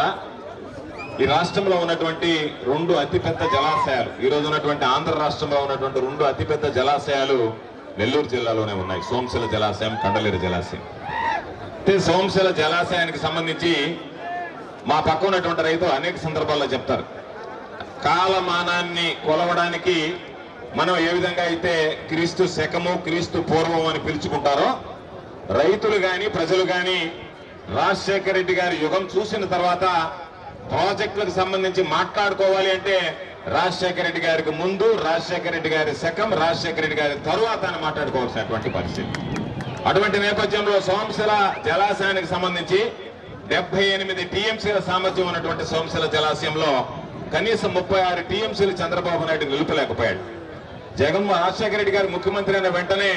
ఈ రాష్ట్రంలో ఉన్నటువంటి 2 అతిపెద్ద జలాశయాలు, ఈ రోజు ఉన్నటువంటి ఆంధ్ర రాష్ట్రంలో ఉన్నటువంటి 2 అతిపెద్ద జలాశయాలు నెల్లూరు జిల్లాలోనే ఉన్నాయి. సోమశిల జలాశయం, కండలేరు జలాశయం. సోమశిల జలాశయానికి సంబంధించి మా పక్క ఉన్నటువంటి రైతులు అనేక సందర్భాల్లో చెప్తారు, కాలమానాన్ని కొలవడానికి మనం ఏ విధంగా అయితే క్రీస్తు శకము, క్రీస్తు పూర్వం అని పిలుచుకుంటారో, రైతులు కానీ ప్రజలు కానీ రాజశేఖర రెడ్డి గారి యుగం చూసిన తర్వాత ప్రాజెక్టులకు సంబంధించి మాట్లాడుకోవాలి అంటే రాజశేఖర రెడ్డి గారికి ముందు, రాజశేఖర రెడ్డి గారి శకం, రాజశేఖర రెడ్డి గారి తరువాత అని మాట్లాడుకోవాల్సినటువంటి పరిస్థితి. అటువంటి నేపథ్యంలో సోమశిల జలాశయానికి సంబంధించి 78 టీఎంసీల సామర్థ్యం ఉన్నటువంటి సోమశిల జలాశయంలో కనీసం 36 టీఎంసీలు చంద్రబాబు నాయుడు నిలుపలేకపోయాడు. రాజశేఖర రెడ్డి గారు ముఖ్యమంత్రి అయిన వెంటనే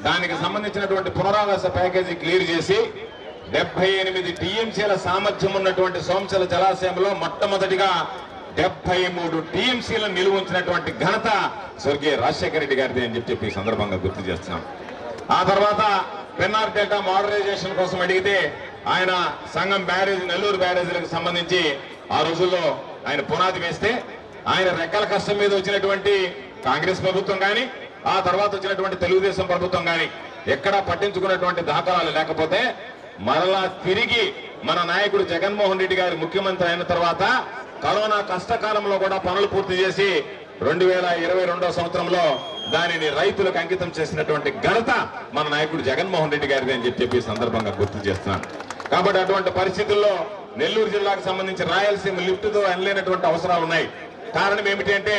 దానికి సంబంధించినటువంటి పునరావాస ప్యాకేజీ క్లియర్ చేసి 78 టీఎంసీల సామర్థ్యం ఉన్నటువంటి సోమశిల జలాశయంలో మొట్టమొదటిగా 73 టీఎంసీలను నిలువ ఉంచినటువంటి ఘనత స్వర్గీయ రాజశేఖర రెడ్డి గారిది అని చెప్పి ఈ సందర్భంగా గుర్తు చేస్తున్నాం. ఆ తర్వాత పెన్నార్ డెల్టా మోడరైజేషన్ కోసం అడిగితే ఆయన సంగం బ్యారేజ్, నెల్లూరు బ్యారేజీలకు సంబంధించి ఆ రోజుల్లో ఆయన పునాది వేస్తే ఆయన రెక్కల కష్టం మీద వచ్చినటువంటి కాంగ్రెస్ ప్రభుత్వం కానీ, ఆ తర్వాత వచ్చినటువంటి తెలుగుదేశం ప్రభుత్వం కానీ ఎక్కడా పట్టించుకున్నటువంటి దాఖలాలు లేకపోతే మరలా తిరిగి మన నాయకుడు జగన్మోహన్ రెడ్డి గారు ముఖ్యమంత్రి అయిన తర్వాత కరోనా కష్టకాలంలో కూడా పనులు పూర్తి చేసి 2022 సంవత్సరంలో దానిని రైతులకు అంకితం చేసినటువంటి ఘనత మన నాయకుడు జగన్మోహన్ రెడ్డి గారిది అని చెప్పి సందర్భంగా గుర్తు చేస్తున్నాను. కాబట్టి అటువంటి పరిస్థితుల్లో నెల్లూరు జిల్లాకు సంబంధించి రాయలసీమ లిఫ్ట్తో అనలేనటువంటి అవసరాలు ఉన్నాయి. కారణం ఏమిటి అంటే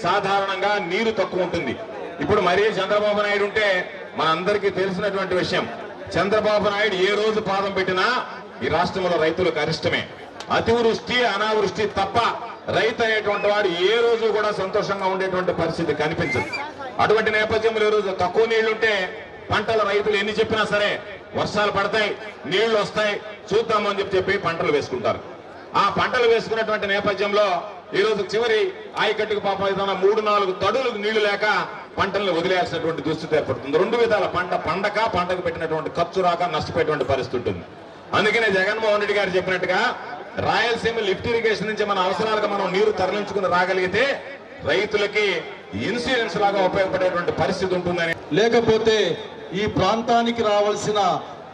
సాధారణంగా నీరు తక్కువ ఉంటుంది. ఇప్పుడు మరీ చంద్రబాబు నాయుడు ఉంటే మనందరికీ తెలిసినటువంటి విషయం, చంద్రబాబు నాయుడు ఏ రోజు పాదం పెట్టినా ఈ రాష్ట్రంలో రైతులకు అరిష్టమే. అతివృష్టి అనావృష్టి తప్ప రైతు అనేటువంటి వాడు ఏ రోజు కూడా సంతోషంగా ఉండేటువంటి పరిస్థితి కనిపించదు. అటువంటి నేపథ్యంలో ఈ రోజు తక్కువ నీళ్లుంటే పంటల రైతులు ఎన్ని చెప్పినా సరే వర్షాలు పడతాయి, నీళ్లు వస్తాయి, చూద్దామని చెప్పి పంటలు వేసుకుంటారు. ఆ పంటలు వేసుకున్నటువంటి నేపథ్యంలో ఈ రోజు చివరి ఆయకట్టుకు పాపం ఏదైనా 3-4 తడులకు నీళ్లు లేక పంటలను వదిలేయాల్సినటువంటి దుస్థితి ఏర్పడుతుంది. 2 విధాల పంటకు పెట్టినటువంటి ఖర్చు రాక నష్టపోయేటువంటి పరిస్థితి ఉంటుంది. అందుకనే జగన్మోహన్ రెడ్డి గారు చెప్పినట్టుగా రాయలసీమ లిఫ్ట్ ఇరిగేషన్ నుంచి మన అవసరాలకు మనం నీరు తరలించుకుని రాగలిగితే రైతులకి ఇన్సూరెన్స్ లాగా ఉపయోగపడేటువంటి పరిస్థితి ఉంటుందని, లేకపోతే ఈ ప్రాంతానికి రావాల్సిన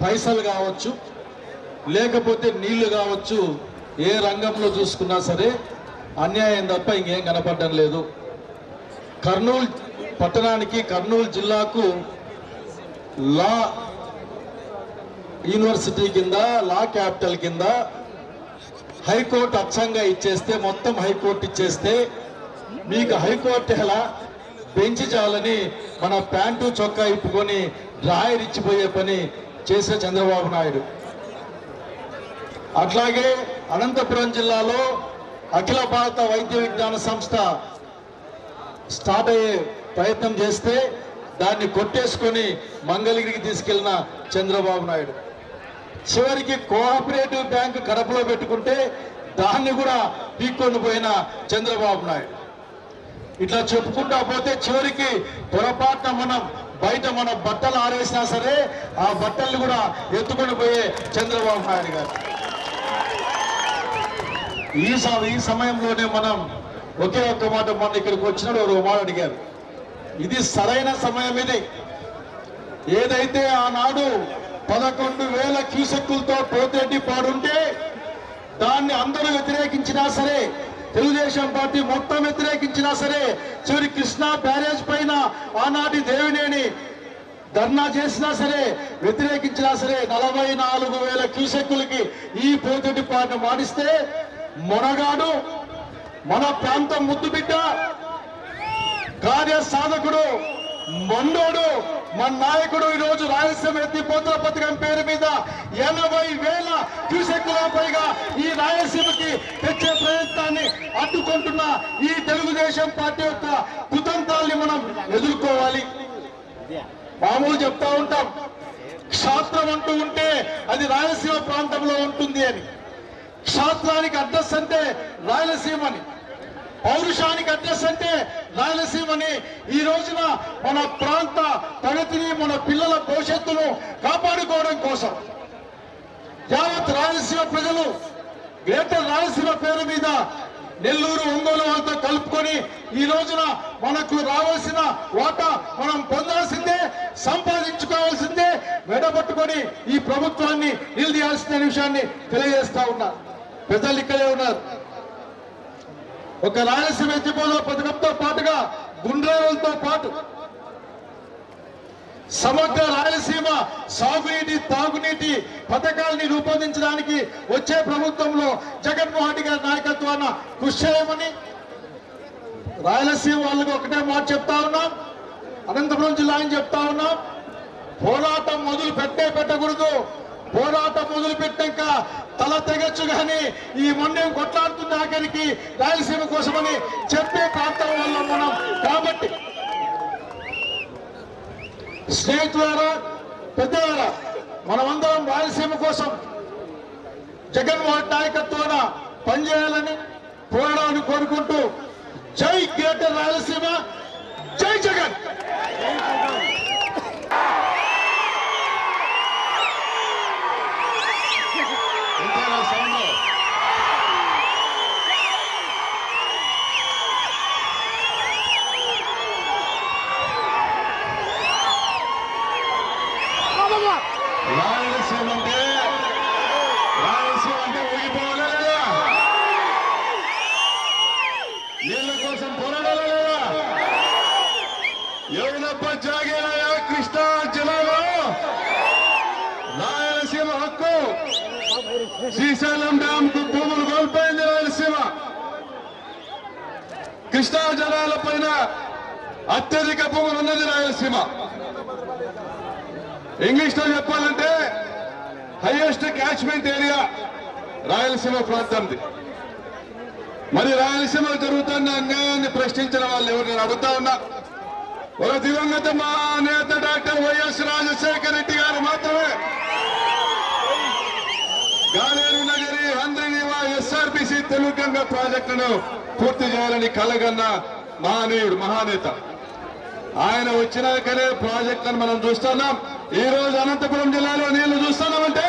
పైసలు కావచ్చు, లేకపోతే నీళ్లు కావచ్చు, ఏ రంగంలో చూసుకున్నా సరే అన్యాయం తప్ప ఇంకేం కనపడడం లేదు. కర్నూలు పట్టణానికి, కర్నూలు జిల్లాకు లా యూనివర్సిటీ కింద, లా క్యాపిటల్ కింద హైకోర్టు అచ్చంగా ఇచ్చేస్తే, మొత్తం హైకోర్టు ఇచ్చేస్తే మీకు హైకోర్టు ఎలా బెంచ్ చాలని మన ప్యాంటు చొక్కా ఇప్పుకొని డ్రాయర్ ఇచ్చిపోయే పని చేసే చంద్రబాబు నాయుడు. అట్లాగే అనంతపురం జిల్లాలో అఖిల భారత వైద్య విజ్ఞాన సంస్థ స్టార్ట్ అయ్యే ప్రయత్నం చేస్తే దాన్ని కొట్టేసుకొని మంగళగిరికి తీసుకెళ్లిన చంద్రబాబు నాయుడు. చివరికి కోఆపరేటివ్ బ్యాంక్ కడపలో పెట్టుకుంటే దాన్ని కూడా పీక్కొని పోయిన చంద్రబాబు నాయుడు. ఇట్లా చెప్పుకుంటా పోతే చివరికి పొరపాటున మనం బయట మన బట్టలు ఆరేసినా సరే ఆ బట్టల్ని కూడా ఎత్తుకొని పోయే చంద్రబాబు నాయుడు గారు. ఈ సమయంలోనే మనం ఒకే ఒక్క మాట, మొన్న ఇక్కడికి వచ్చినాడు ఒక మాట అడిగారు, ఇది సరైన సమయం. ఇది ఏదైతే ఆనాడు 11,000 క్యూసెక్కులతో పోతేటి పాడుంటే దాన్ని అందరూ వ్యతిరేకించినా సరే, తెలుగుదేశం పార్టీ మొత్తం వ్యతిరేకించినా సరే, చివరి కృష్ణా బ్యారేజ్ పైన ఆనాటి దేవినేని ధర్నా చేసినా సరే, వ్యతిరేకించినా సరే 44,000 క్యూసెక్కులకి ఈ పోతేటి పాటను మాడిస్తే మొనగాడు, మన ప్రాంతం ముద్దుబిడ్డ, కార్య సాధకుడు, మొండోడు, మన నాయకుడు ఈరోజు రాయలసీమ ఎత్తిపోతల పథకం పేరు మీద 80,000 క్యూసెక్కుల పైగా ఈ రాయలసీమకి తెచ్చే ప్రయత్నాన్ని అడ్డుకుంటున్న ఈ తెలుగుదేశం పార్టీ యొక్క కుతంత్రాల్ని మనం ఎదుర్కోవాలి. మామూలు చెప్తా ఉంటాం, క్షాత్రం అంటూ ఉంటే అది రాయలసీమ ప్రాంతంలో ఉంటుంది అని. క్షాత్రానికి అడ్రస్ అంటే రాయలసీమని, పౌరుషానికి అడ్రస్ అంటే రాయలసీమని. ఈ రోజున మన ప్రాంత ప్రగతిని, మన పిల్లల భవిష్యత్తును కాపాడుకోవడం కోసం యావత్ రాయలసీమ ప్రజలు గ్రేటర్ రాయలసీమ పేరు మీద నెల్లూరు, ఒంగోలు వాళ్ళతో కలుపుకొని ఈ రోజున మనకు రావాల్సిన వాటా మనం పొందాల్సిందే, సంపాదించుకోవాల్సిందే, వెడబట్టుకొని ఈ ప్రభుత్వాన్ని నిలదీయాల్సిన విషయాన్ని తెలియజేస్తా ఉన్నా. పెద్దలు ఇక్కడే ఉన్నారు. ఒక రాయలసీమ ఎత్తిపోతల పథకంతో పాటుగా గుండ్రాలతో పాటు సమగ్ర రాయలసీమ సాగునీటి, తాగునీటి పథకాలని రూపొందించడానికి వచ్చే ప్రభుత్వంలో జగన్మోహన్ రెడ్డి గారి నాయకత్వాన కృషి చేయమని రాయలసీమ వాళ్ళకి ఒకటే మాట చెప్తా ఉన్నాం, అనంతపురం జిల్లా అని చెప్తా ఉన్నాం. పోరాటం మొదలు పెట్టకూడదు. పోరాటం మొదలు పెట్టాక తల తెగచ్చు కానీ ఈ మొండెం కొట్లాడుతున్న ఆఖరికి రాయలసీమ కోసమని చెప్పే ప్రాంతం వల్ల మనం. కాబట్టి స్నేహితులారా, పెద్దవారా, మనమందరం రాయలసీమ కోసం జగన్మోహన్ నాయకత్వాన పనిచేయాలని, పోరాడాలని కోరుకుంటూ జై గ్రేటర్ రాయలసీమ, జై జగన్. రాయలసీమ అంటే ఊగిపోవాలా లేదా? నీళ్ళ కోసం పోరాడాలా లేదా? ఎవరప్ప జాగేలా కృష్ణా జిల్లాలో రాయలసీమ హక్కు. శ్రీశైలం డ్యామ్ కు భూములు కోల్పోయింది రాయలసీమ. కృష్ణా జలాల పైన అత్యధిక భూములు ఉన్నది రాయలసీమ. ఇంగ్లీష్ లో చెప్పాలంటే హైయెస్ట్ క్యాచ్మెంట్ ఏరియా రాయలసీమ ప్రాంతంది. మరి రాయలసీమలో జరుగుతున్న అన్యాయాన్ని ప్రశ్నించిన వాళ్ళు ఎవరు? నేను అడుగుతా ఉన్నా. ఒక దివంగత మహానేత డాక్టర్ వైఎస్ రాజశేఖర రెడ్డి గారు మాత్రమే గాలేరు నగరి హంద్రీనివా ఎస్ఆర్బిసి తెలుగు గంగ ప్రాజెక్టును పూర్తి చేయాలని కలగన్న మహానీయుడు, మహానేత. ఆయన వచ్చినాకనే ప్రాజెక్టులను మనం చూస్తున్నాం. ఈ రోజు అనంతపురం జిల్లాలో నీళ్లు చూస్తున్నామంటే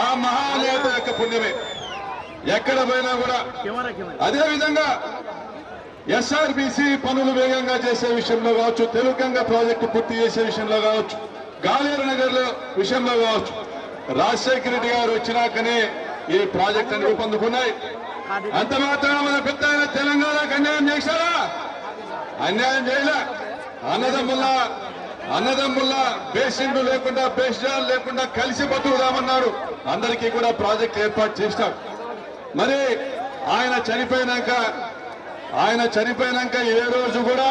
ఆ మహానేత యొక్క పుణ్యమే. ఎక్కడ పోయినా కూడా అదే విధంగా ఎస్ఆర్బిసి పనులు వేగంగా చేసే విషయంలో కావచ్చు, తెలుగు గంగ ప్రాజెక్టు పూర్తి చేసే విషయంలో కావచ్చు, గాలేరు నగర్ విషయంలో కావచ్చు, రాజశేఖర రెడ్డి గారు వచ్చినాకనే ఈ ప్రాజెక్టులను రూపొందుకున్నాయి. అంత మాత్రం మన పెద్ద తెలంగాణకు అన్యాయం చేశారా? అన్యాయం చేయలే. అన్నదమ్ముల్లా బేసిండ్లు లేకుండా, బేస్జాలు లేకుండా కలిసి బతుకుదామన్నారు. అందరికీ కూడా ప్రాజెక్ట్ ఏర్పాటు చేసినారు. మరి ఆయన చనిపోయినాక ఏ రోజు కూడా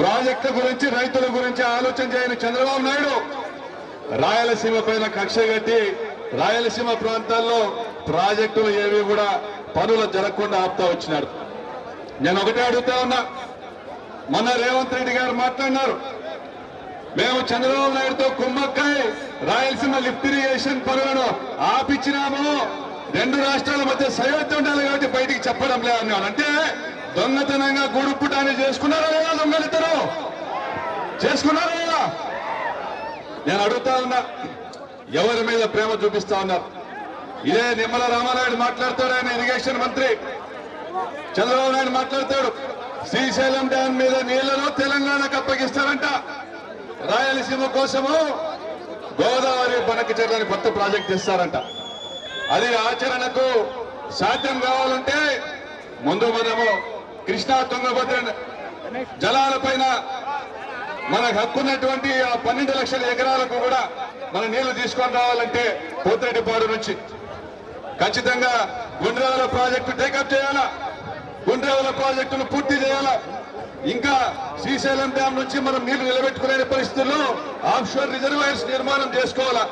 ప్రాజెక్టుల గురించి, రైతుల గురించి ఆలోచన చేయని చంద్రబాబు నాయుడు రాయలసీమ పైన కక్ష కట్టి రాయలసీమ ప్రాంతాల్లో ప్రాజెక్టులు ఏవి కూడా పనులు జరగకుండా ఆపుతా వచ్చినారు. నేను ఒకటే అడుగుతా ఉన్నా. మొన్న రేవంత్ రెడ్డి గారు మాట్లాడినారు, మేము చంద్రబాబు నాయుడుతో కుమ్మక్కై రాయలసీమ లిఫ్ట్ ఇరిగేషన్ పనులను ఆపిచ్చినాము, రెండు రాష్ట్రాల మధ్య సయోధ్య ఉండాలి కాబట్టి బయటికి చెప్పడం లేదన్నాడు. అంటే దొంగతనంగా గూడుపుటాన్ని చేసుకున్నారా లేదా? దొంగలిద్దరు చేసుకున్నారా లేదా? నేను అడుగుతా ఉన్నా, ఎవరి మీద ప్రేమ చూపిస్తా ఉన్నారు? ఇదే నిమ్మల రామానాయుడు మాట్లాడతాడు, ఆయన ఇరిగేషన్ మంత్రి. చంద్రబాబు నాయుడు మాట్లాడతాడు, శ్రీశైలం డ్యాం మీద నీళ్లను తెలంగాణకు అప్పగిస్తారంట. రాయలసీమ కోసము గోదావరి బనకచెర్లని కొత్త ప్రాజెక్ట్ ఇస్తారంట. అది ఆచరణకు సాధ్యం కావాలంటే ముందు మనము కృష్ణా తుంగభద్ర జలాలపైన మనకు హక్కున్నటువంటి ఆ 12 లక్షల ఎకరాలకు కూడా మన నీళ్లు తీసుకొని రావాలంటే పోతిరెడ్డిపాడు నుంచి ఖచ్చితంగా గుండ్రాల ప్రాజెక్టు టేకప్ చేయాలా, గుండ్రాల ప్రాజెక్టును పూర్తి చేయాలా. ఇంకా శ్రీశైలం డ్యాం నుంచి మనం నీళ్లు నిలబెట్టుకునే పరిస్థితుల్లో ఆఫ్షోర్ రిజర్వాయర్స్ నిర్మాణం చేసుకోవాలా,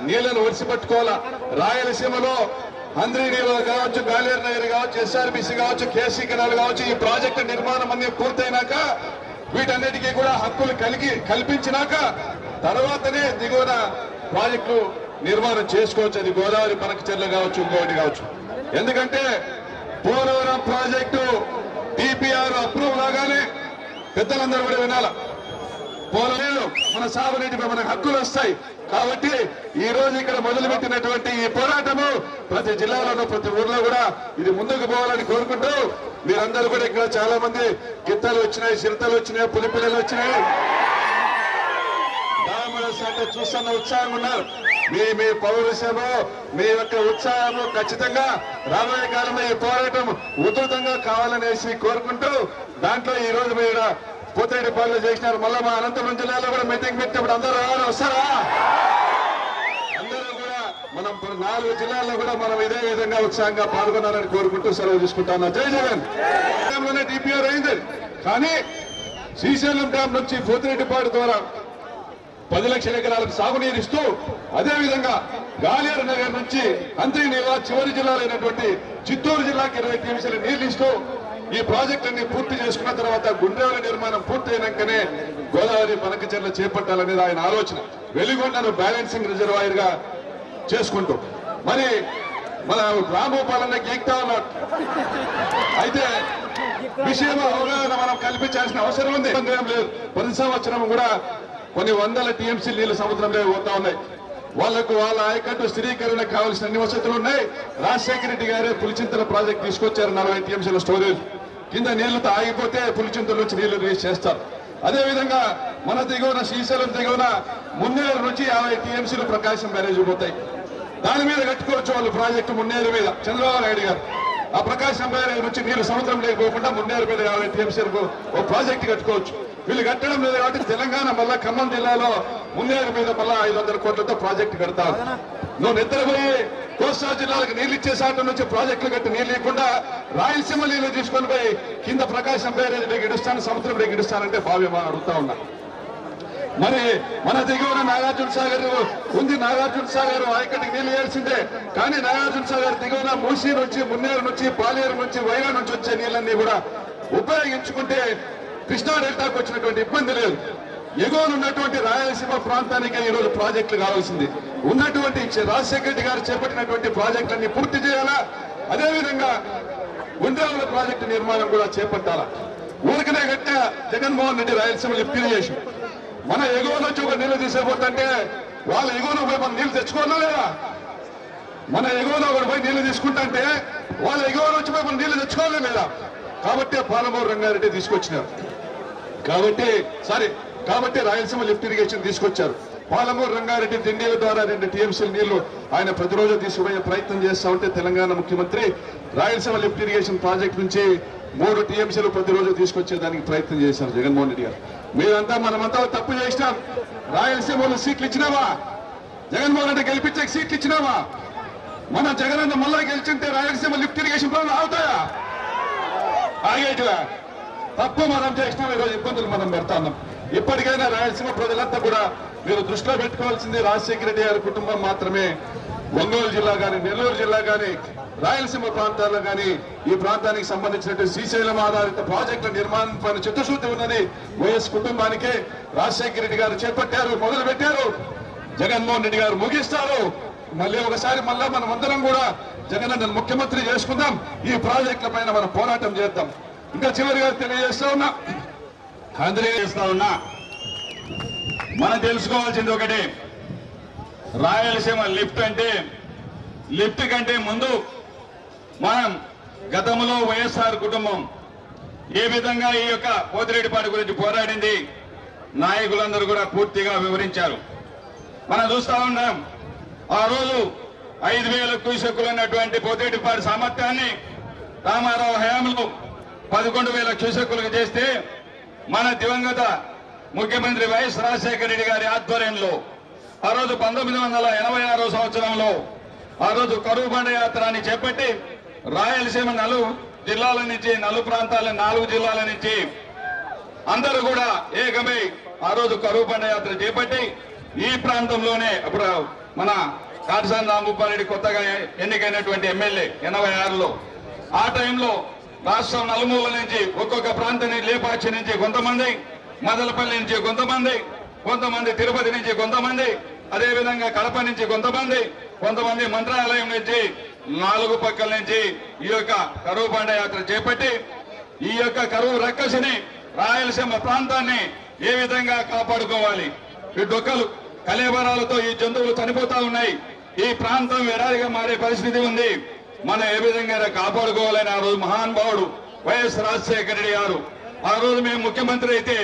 నీళ్లను ఒడిసిపట్టుకోవాలా. రాయలసీమలో హంద్రీనీవా కావచ్చు, గాలేరు నగర్ కావచ్చు, ఎస్ఆర్బిసి కావచ్చు, కేసీ కెనాల్ కావచ్చు, ఈ ప్రాజెక్టు నిర్మాణం అన్ని పూర్తయినాక వీటన్నిటికీ కూడా హక్కులు కల్పించినాక తర్వాతనే దిగువన ప్రాజెక్టు నిర్మాణం చేసుకోవచ్చు. అది గోదావరి బనకచెర్ల కావచ్చు, ఇంకోటి కావచ్చు. ఎందుకంటే పోలవరం ప్రాజెక్టు డిపిఆర్ అప్రూవ్ లాగానే పెద్దలందరూ కూడా వినాల. పోలవరం మన సాగునీటిపై మనకు హక్కులు వస్తాయి కాబట్టి ఈ రోజు ఇక్కడ మొదలుపెట్టినటువంటి ఈ పోరాటము ప్రతి జిల్లాలోనూ, ప్రతి ఊర్లో కూడా ఇది ముందుకు పోవాలని కోరుకుంటూ, మీరందరూ కూడా ఇక్కడ చాలా మంది గిత్తలు వచ్చినాయి, చిరుతలు వచ్చినాయి, పులిపిల్లలు వచ్చినాయి, అంటే చూస్తున్న ఉత్సాహంగా ఉన్నారు. మీ పౌరుషము, మీ యొక్క ఉత్సాహము ఖచ్చితంగా రాబోయే కాలంలో ఈ పోరాటం ఉధృతంగా కావాలనేసి కోరుకుంటూ, దాంట్లో ఈ రోజు మీరు పోతిరెడ్డిపాడులో చేసినారు. మళ్ళా మా అనంతపురం జిల్లాలో కూడా మీటింగ్ పెట్టినప్పుడు అందరూ వస్తారా? అందరూ కూడా మనం 4 జిల్లాల్లో కూడా మనం ఇదే విధంగా ఉత్సాహంగా పాల్గొనాలని కోరుకుంటూ సెలవు తీసుకుంటా ఉన్నా. జై జగన్. డిపిఆర్ అయింది, కానీ శ్రీశైలం డ్యాం నుంచి పోతిరెడ్డిపాడు ద్వారా 10 లక్షల ఎకరాలకు సాగునీరు ఇస్తూ, అదేవిధంగా గాలేరు నగర్ నుంచి హంద్రీనీవా చివరి జిల్లాలైనటువంటి చిత్తూరు జిల్లాకి 20 టీఎంసీల నీళ్లు ఇస్తూ ఈ ప్రాజెక్టుని పూర్తి చేసుకున్న తర్వాత గుండ్రాల నిర్మాణం పూర్తయినాకనే గోదావరి బనకచెర్ల చేపట్టాలనేది ఆయన ఆలోచన. వెలిగొండను బ్యాలెన్సింగ్ రిజర్వాయర్ గా చేసుకుంటూ మరి మన రామగోపాలన్న గీక్తా ఉన్నాడు. అయితే విషయం అవగాహన మనం కల్పించాల్సిన అవసరం ఉంది. లేదు, ప్రతి సంవత్సరం కూడా కొన్ని వందల టీఎంసీ నీళ్లు సముద్రంలో పోతా ఉన్నాయి. వాళ్లకు వాళ్ళ ఆయకట్టు స్థిరీకరణకు కావాల్సిన అన్ని వసతులు ఉన్నాయి. రాజశేఖర రెడ్డి గారే పులిచింతల ప్రాజెక్ట్ తీసుకొచ్చారు. 40 టీఎంసీల స్టోరేజ్ కింద నీళ్లతో ఆగిపోతే పులిచింతల నుంచి నీళ్లు రిలీజ్ చేస్తారు. అదేవిధంగా మన దిగువన శ్రీశైలం దిగువన మున్నేరు నుంచి 50 టీఎంసీలు ప్రకాశం బ్యారేజ్ పోతాయి. దాని మీద కట్టుకోవచ్చు వాళ్ళు ప్రాజెక్టు మున్నేరు మీద. చంద్రబాబు నాయుడు గారు ఆ ప్రకాశం బ్యారేజ్ నుంచి నీళ్లు సముద్రం లేకపోకుండా మున్నేరు మీద 50 టీఎంసీలకు ఒక ప్రాజెక్టు కట్టుకోవచ్చు. వీళ్ళు కట్టడం లేదు కాబట్టి తెలంగాణ మళ్ళా ఖమ్మం జిల్లాలో మున్నేరు మీద మళ్ళా 500 కోట్లతో ప్రాజెక్టు కడతారు. నువ్వు నిద్రపోయి కోస్తా జిల్లాలకు నీళ్లు ఇచ్చే శాతం నుంచి ప్రాజెక్టులు కట్టి నీళ్లు ఇవ్వకుండా రాయలసీమ నీళ్లు తీసుకొని పోయి కింద ప్రకాశం బ్యారేజ్ ఇడుస్తాను, సముద్రం రేపు ఇడుస్తానంటే భావ్యమా అడుగుతా ఉన్నా. మరి మన దిగువన నాగార్జున సాగర్ ఉంది. నాగార్జున సాగర్ ఆయకట్టుకి నీళ్లు వేయాల్సిందే. కానీ నాగార్జున సాగర్ దిగువన మూసీ నుంచి, మున్నేరు నుంచి, పాలేరు నుంచి, వైరా నుంచి వచ్చే నీళ్ళన్నీ కూడా ఉపయోగించుకుంటే కృష్ణా డెల్టాకు వచ్చినటువంటి ఇబ్బంది లేదు. ఎగువన ఉన్నటువంటి రాయలసీమ ప్రాంతానికి ఈరోజు ప్రాజెక్టులు కావాల్సింది. ఉన్నటువంటి రాజశేఖర రెడ్డి గారు చేపట్టినటువంటి ప్రాజెక్టులన్నీ పూర్తి చేయాలా. అదేవిధంగా గుండ్రావుల ప్రాజెక్టు నిర్మాణం కూడా చేపట్టాలా. ఊరికనే గట్ట జగన్మోహన్ రెడ్డి రాయలసీమ లిఫ్ట్ ఇరిగేషన్ మన ఎగువ నుంచి ఒక నీళ్లు తీసేపోతుంటే వాళ్ళ ఎగువను పోయి మనం నీళ్లు తెచ్చుకోవాలా లేదా? మన ఎగువలో ఒకటి పోయి నీళ్లు తీసుకుంటే వాళ్ళ ఎగువ నుంచి పోయి మనం నీళ్లు తెచ్చుకోవాలా లేదా? కాబట్టి పాలమూరు రంగారెడ్డి తీసుకొచ్చినారు. కాబట్టి రాయలసీమ లిఫ్ట్ ఇరిగేషన్ తీసుకొచ్చారు. పాలమూరు రంగారెడ్డి దిండీల ద్వారా 2 టీఎంసీల నీళ్లు ఆయన ప్రతిరోజు తీసుకుపోయే ప్రయత్నం చేస్తా ఉంటే తెలంగాణ ముఖ్యమంత్రి రాయలసీమ లిఫ్ట్ ఇరిగేషన్ ప్రాజెక్ట్ నుంచి 3 టీఎంసీలు ప్రతిరోజు తీసుకొచ్చేదానికి ప్రయత్నం చేశారు జగన్మోహన్ రెడ్డి గారు. మీరంతా మనమంతా తప్పు చేసినాం. రాయలసీమలో సీట్లు ఇచ్చినావా? జగన్మోహన్ రెడ్డి గెలిపించే సీట్లు ఇచ్చినావా? మన జగనన్న మళ్ళా గెలిచింటే రాయలసీమ లిఫ్ట్ ఇరిగేషన్ పనులు ఆగుతాయా? ఆగేటివా? తప్పు మనం చేసినాం. ఈరోజు ఇబ్బందులు మనం పెడతా ఉన్నాం. ఇప్పటికైనా రాయలసీమ ప్రజలంతా కూడా మీరు దృష్టిలో పెట్టుకోవాల్సింది రాజశేఖర రెడ్డి గారి కుటుంబం మాత్రమే ఒంగోలు జిల్లా కానీ, నెల్లూరు జిల్లా కానీ, రాయలసీమ ప్రాంతాల్లో కానీ ఈ ప్రాంతానికి సంబంధించినటువంటి శ్రీశైలం ఆధారిత ప్రాజెక్టుల నిర్మాణం పైన చిత్తశుద్ధి ఉన్నది వైఎస్ కుటుంబానికే. రాజశేఖర రెడ్డి గారు చేపట్టారు, మొదలు పెట్టారు. జగన్మోహన్ రెడ్డి గారు ముగిస్తారు. మళ్ళీ ఒకసారి మనం అందరం కూడా జగన్ ముఖ్యమంత్రి చేసుకుందాం. ఈ ప్రాజెక్టుల పైన మనం పోరాటం చేద్దాం. ఇంకా చివరిగా తెలియజేస్తా ఉన్నా మనం తెలుసుకోవాల్సింది ఒకటి, రాయలసీమ లిఫ్ట్ కంటే ముందు మనం గతంలో వైఎస్ఆర్ కుటుంబం ఏ విధంగా ఈ యొక్క పోతిరెడ్డిపాడు గురించి పోరాడింది నాయకులందరూ కూడా పూర్తిగా వివరించారు. మనం చూస్తా ఉన్నాం. ఆ రోజు 5,000 క్యూసెక్కులు ఉన్నటువంటి పోతిరెడ్డిపాడు సామర్థ్యాన్ని రామారావు హయాంలో 11,000 క్యూసెక్కులకు చేస్తే మన దివంగత ముఖ్యమంత్రి వైఎస్ రాజశేఖర రెడ్డి గారి ఆధ్వర్యంలో ఆ రోజు 1986 సంవత్సరంలో ఆ రోజు కరువు బండ యాత్రని చేపట్టి రాయలసీమ 4 జిల్లాల నుంచి 4 ప్రాంతాల 4 జిల్లాల నుంచి అందరూ కూడా ఏకమై ఆ రోజు కరువు బండ యాత్ర చేపట్టి ఈ ప్రాంతంలోనే అప్పుడు మన కాటసాని రాంభూపారెడ్డి కొత్తగా ఎన్నికైనటువంటి ఎమ్మెల్యే 86లో ఆ టైంలో రాష్ట్రం నలుమూల నుంచి ఒక్కొక్క ప్రాంతం లేపాక్షి నుంచి కొంతమంది, మదలపల్లి నుంచి కొంతమంది తిరుపతి నుంచి కొంతమంది, అదేవిధంగా కడప నుంచి కొంతమంది మంత్రాలయం నుంచి 4 పక్కల నుంచి ఈ యొక్క కరువు బండ యాత్ర చేపట్టి ఈ యొక్క కరువు రక్కసిని రాయలసీమ ప్రాంతాన్ని ఏ విధంగా కాపాడుకోవాలి. ఈ డొక్కలు కలేబరాలతో ఈ జంతువులు చనిపోతా ఉన్నాయి. ఈ ప్రాంతం ఎడారిగా మారే పరిస్థితి ఉంది. మనం ఏ విధంగా కాపాడుకోవాలని ఆ రోజు మహానుభావుడు వైఎస్ రాజశేఖర రెడ్డి గారు ఆ రోజు మేము ముఖ్యమంత్రి అయితే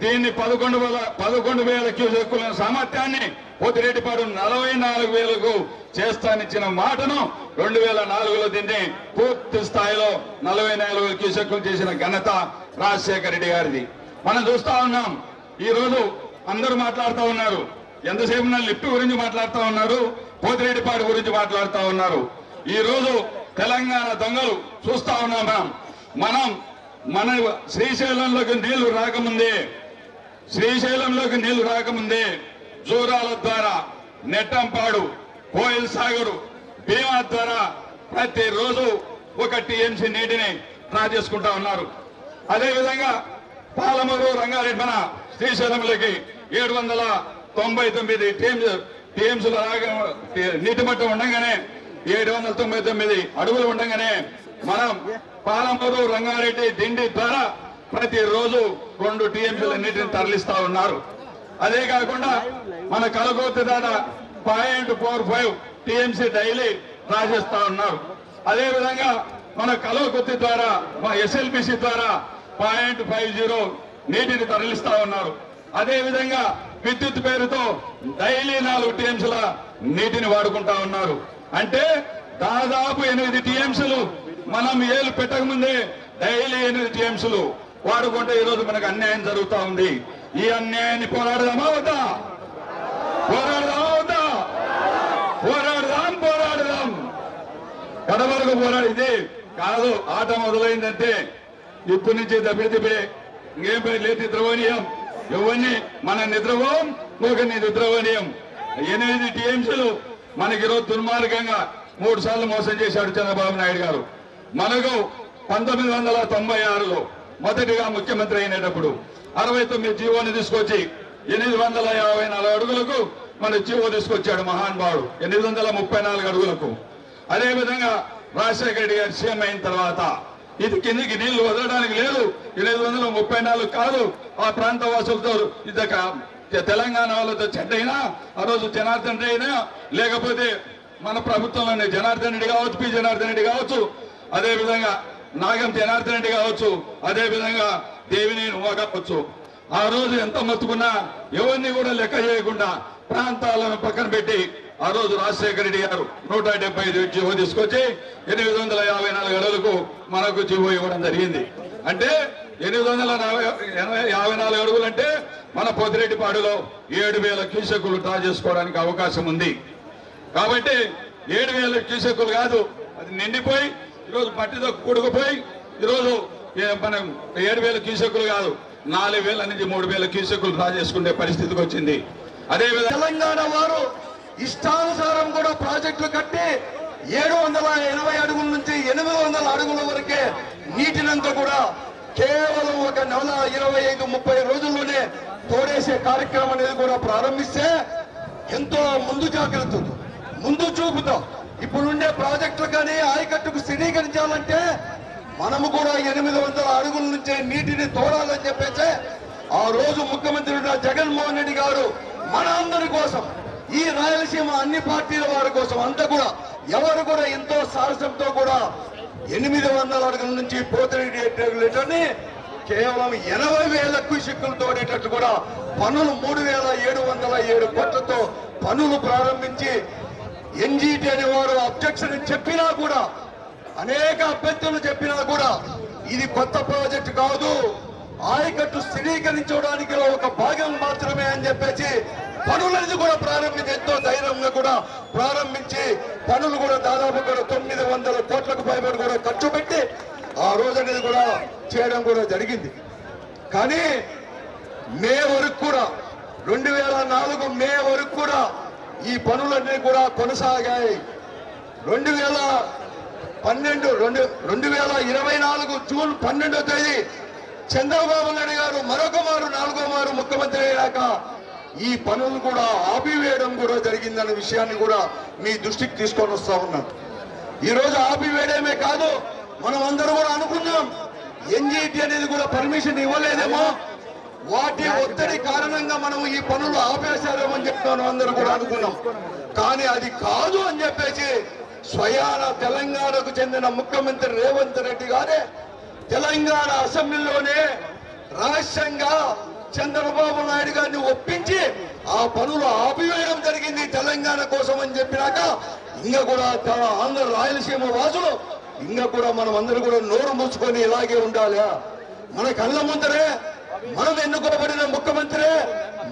దీన్ని 11,000 క్యూసెక్కుల సామర్థ్యాన్ని పోతిరెడ్డిపాడు 44,000కు చేస్తానిచ్చిన మాటను 2004లో దీన్ని పూర్తి స్థాయిలో 44,000 క్యూసెక్కులు చేసిన ఘనత రాజశేఖర రెడ్డి గారిది. మనం చూస్తా ఉన్నాం. ఈ రోజు అందరూ మాట్లాడుతూ ఉన్నారు. ఎంతసేపు లిఫ్ట్ గురించి మాట్లాడుతూ ఉన్నారు, పోతిరెడ్డిపాడు గురించి మాట్లాడుతూ ఉన్నారు. ఈ రోజు తెలంగాణ దొంగలు చూస్తా ఉన్నాం. మన శ్రీశైలంలోకి నీళ్లు రాకముందే జూరాల ద్వారా, నెట్టంపాడు, కోయిల్ సాగరు, భీమా ద్వారా ప్రతిరోజు 1 టీఎంసీ నీటిని డ్రా చేసుకుంటా ఉన్నారు. అదేవిధంగా పాలమూరు రంగారెడ్డి మన శ్రీశైలంలోకి 799 టీఎంసీల నీటి మట్టం ఉండగానే 799 అడుగులు ఉండగానే మనం పాలమూరు రంగారెడ్డి దిండి ద్వారా ప్రతిరోజు 2 టీఎంసీల నీటిని తరలిస్తా ఉన్నారు. అదే కాకుండా మన కలగోతి దాదా 0.45 టీఎంసీ డైలీ డ్రా చేస్తా ఉన్నారు. అదేవిధంగా మన కలవకుర్తి ద్వారా మా ఎస్ఎల్బిసి ద్వారా 0.50 నీటిని తరలిస్తా ఉన్నారు. అదేవిధంగా విద్యుత్ పేరుతో డైలీ 4 టీఎంసీల నీటిని వాడుకుంటా ఉన్నారు. అంటే దాదాపు 8 టీఎంసీలు మనం ఏలు పెట్టకముందే డైలీ 8 టీఎంసీలు వాడుకుంటే ఈరోజు మనకు అన్యాయం జరుగుతూ ఉంది. ఈ అన్యాయాన్ని పోరాడదామా వద్దా? పోరాడదాం. కడవరకు పోరాడితే కాదు. ఆట మొదలైందంటే ఇప్పటి నుంచి దప్పిడితే ఇంకేం లేదు నిద్రపోనీయం. ఎవరిని మన నిద్రపోం, ఒకరిని నిద్రపోనీయం. 8 టీఎంసీలు మనకి ఈరోజు దుర్మార్గంగా 3 సార్లు మోసం చేశాడు చంద్రబాబు నాయుడు గారు. మనకు 1996లో మొదటిగా ముఖ్యమంత్రి అయినప్పుడు 69 జీవోని తీసుకొచ్చి 854 అడుగులకు మన జీవో తీసుకొచ్చాడు మహానుభావుడు, 834 అడుగులకు. అదేవిధంగా రాజశేఖర రెడ్డి గారు సీఎం అయిన తర్వాత ఇది కిందికి నీళ్లు వదలడానికి లేదు, 834 కాదు. ఆ ప్రాంత వాసులతో తెలంగాణ వాళ్ళతో చెడ్డైనా ఆ రోజు జనార్దన్ రెడ్డి అయినా, లేకపోతే మన ప్రభుత్వంలోనే జనార్దన్ రెడ్డి కావచ్చు, పి జనార్దన్ రెడ్డి కావచ్చు, అదేవిధంగా నాగం జనార్దన్ రెడ్డి కావచ్చు, అదేవిధంగా దేవినేని ఉమా కావచ్చు. ఆ రోజు ఎంత మొత్తుకున్నా ఎవరిని కూడా లెక్క చేయకుండా ప్రాంతాలను పక్కన పెట్టి ఆ రోజు రాజశేఖర రెడ్డి గారు 175 జీవో తీసుకొచ్చి 854 అడుగులకు మనకు జీవో ఇవ్వడం జరిగింది. అంటే 854 అడుగులు అంటే మన పొద్దురెడ్డిపాడులో 7000 క్యూసెక్కులు డ్రా చేసుకోవడానికి అవకాశం ఉంది. కాబట్టి 7000 క్యూసెక్కులు కాదు, అది నిండిపోయి ఈరోజు పట్టితో కూడుకుపోయి ఈరోజు మనం 7000 క్యూసెక్కులు కాదు, 4000 నుంచి 3000 క్యూసెక్కులు డ్రా చేసుకునే పరిస్థితికి వచ్చింది. అదేవిధంగా తెలంగాణ వారు ఇష్టానుసారం కూడా ప్రాజెక్టులు కట్టి 780 అడుగుల నుంచి 800 అడుగుల వరకే నీటినంతా కూడా కేవలం ఒక నెల 25-30 రోజుల్లోనే తోడేసే కార్యక్రమం అనేది కూడా ప్రారంభిస్తే ఎంతో ముందు జాగ్రత్తతో, ముందు చూపుతో ఇప్పుడుండే ప్రాజెక్టులు కానీ ఆయకట్టుకు స్థిరీకరించాలంటే మనము కూడా 800 అడుగుల నుంచే నీటిని తోడాలని చెప్పేసి ఆ రోజు ముఖ్యమంత్రి జగన్మోహన్ రెడ్డి గారు మన అందరి కోసం, ఈ రాయలసీమ అన్ని పార్టీల వారి కోసం అంతా కూడా ఎవరు కూడా ఎంతో సాహసంతో కూడా 800 అడుగుల నుంచి పోతిరెడ్డి రెగ్యులేటర్ని కేవలం 80,000 క్యూసెక్కులు తోడేటట్టు కూడా పనులు 3,707 కోట్లతో పనులు ప్రారంభించి ఎన్జీటీ అనే వారు అబ్జెక్షన్ చెప్పినా కూడా, అనేక అభ్యర్థులు చెప్పినా కూడా ఇది కొత్త ప్రాజెక్టు కాదు, ఆయకట్టు స్థిరీకరించడానికి ఒక భాగం మాత్రమే అని చెప్పేసి పనులన్నీ కూడా ప్రారంభించి ఎంతో ధైర్యంగా కూడా ప్రారంభించి పనులు కూడా దాదాపు కూడా 900 కోట్లకు పైబడి కూడా ఖర్చు పెట్టి ఆ రోజు అనేది కూడా చేయడం కూడా జరిగింది. కానీ మే వరకు కూడా 2004 మే వరకు కూడా ఈ పనులన్నీ కూడా కొనసాగాయి. 2024 జూన్ 12వ తేదీ చంద్రబాబు నాయుడు గారు మరొక మారు 4వ మారు ముఖ్యమంత్రి అయ్యాక ఈ పనులు కూడా ఆపివేయడం కూడా జరిగిందనే విషయాన్ని కూడా మీ దృష్టికి తీసుకొని వస్తా ఉన్నాం. ఈ రోజు ఆపివేయడమే కాదు, మనం అందరూ కూడా అనుకున్నాం ఎన్జీటీ అనేది కూడా పర్మిషన్ ఇవ్వలేదేమో, వాటి ఒత్తిడి కారణంగా మనం ఈ పనులు ఆపేశారేమో అని చెప్తాను అందరూ కూడా అనుకున్నాం. కానీ అది కాదు అని చెప్పేసి స్వయాన తెలంగాణకు చెందిన ముఖ్యమంత్రి రేవంత్ రెడ్డి గారే తెలంగాణ అసెంబ్లీలోనే రహస్యంగా చంద్రబాబు నాయుడు గారిని ఒప్పించి ఆ పనులు ఆపివేయడం జరిగింది తెలంగాణ కోసం అని చెప్పినాక ఇంకా కూడా ఆంధ్ర రాయలసీమ వాసులు ఇంకా కూడా మనం అందరూ కూడా నోరు మూసుకొని ఇలాగే ఉండాలి. మన కళ్ళ ముందరే మనం ఎన్నుకోబడిన ముఖ్యమంత్రి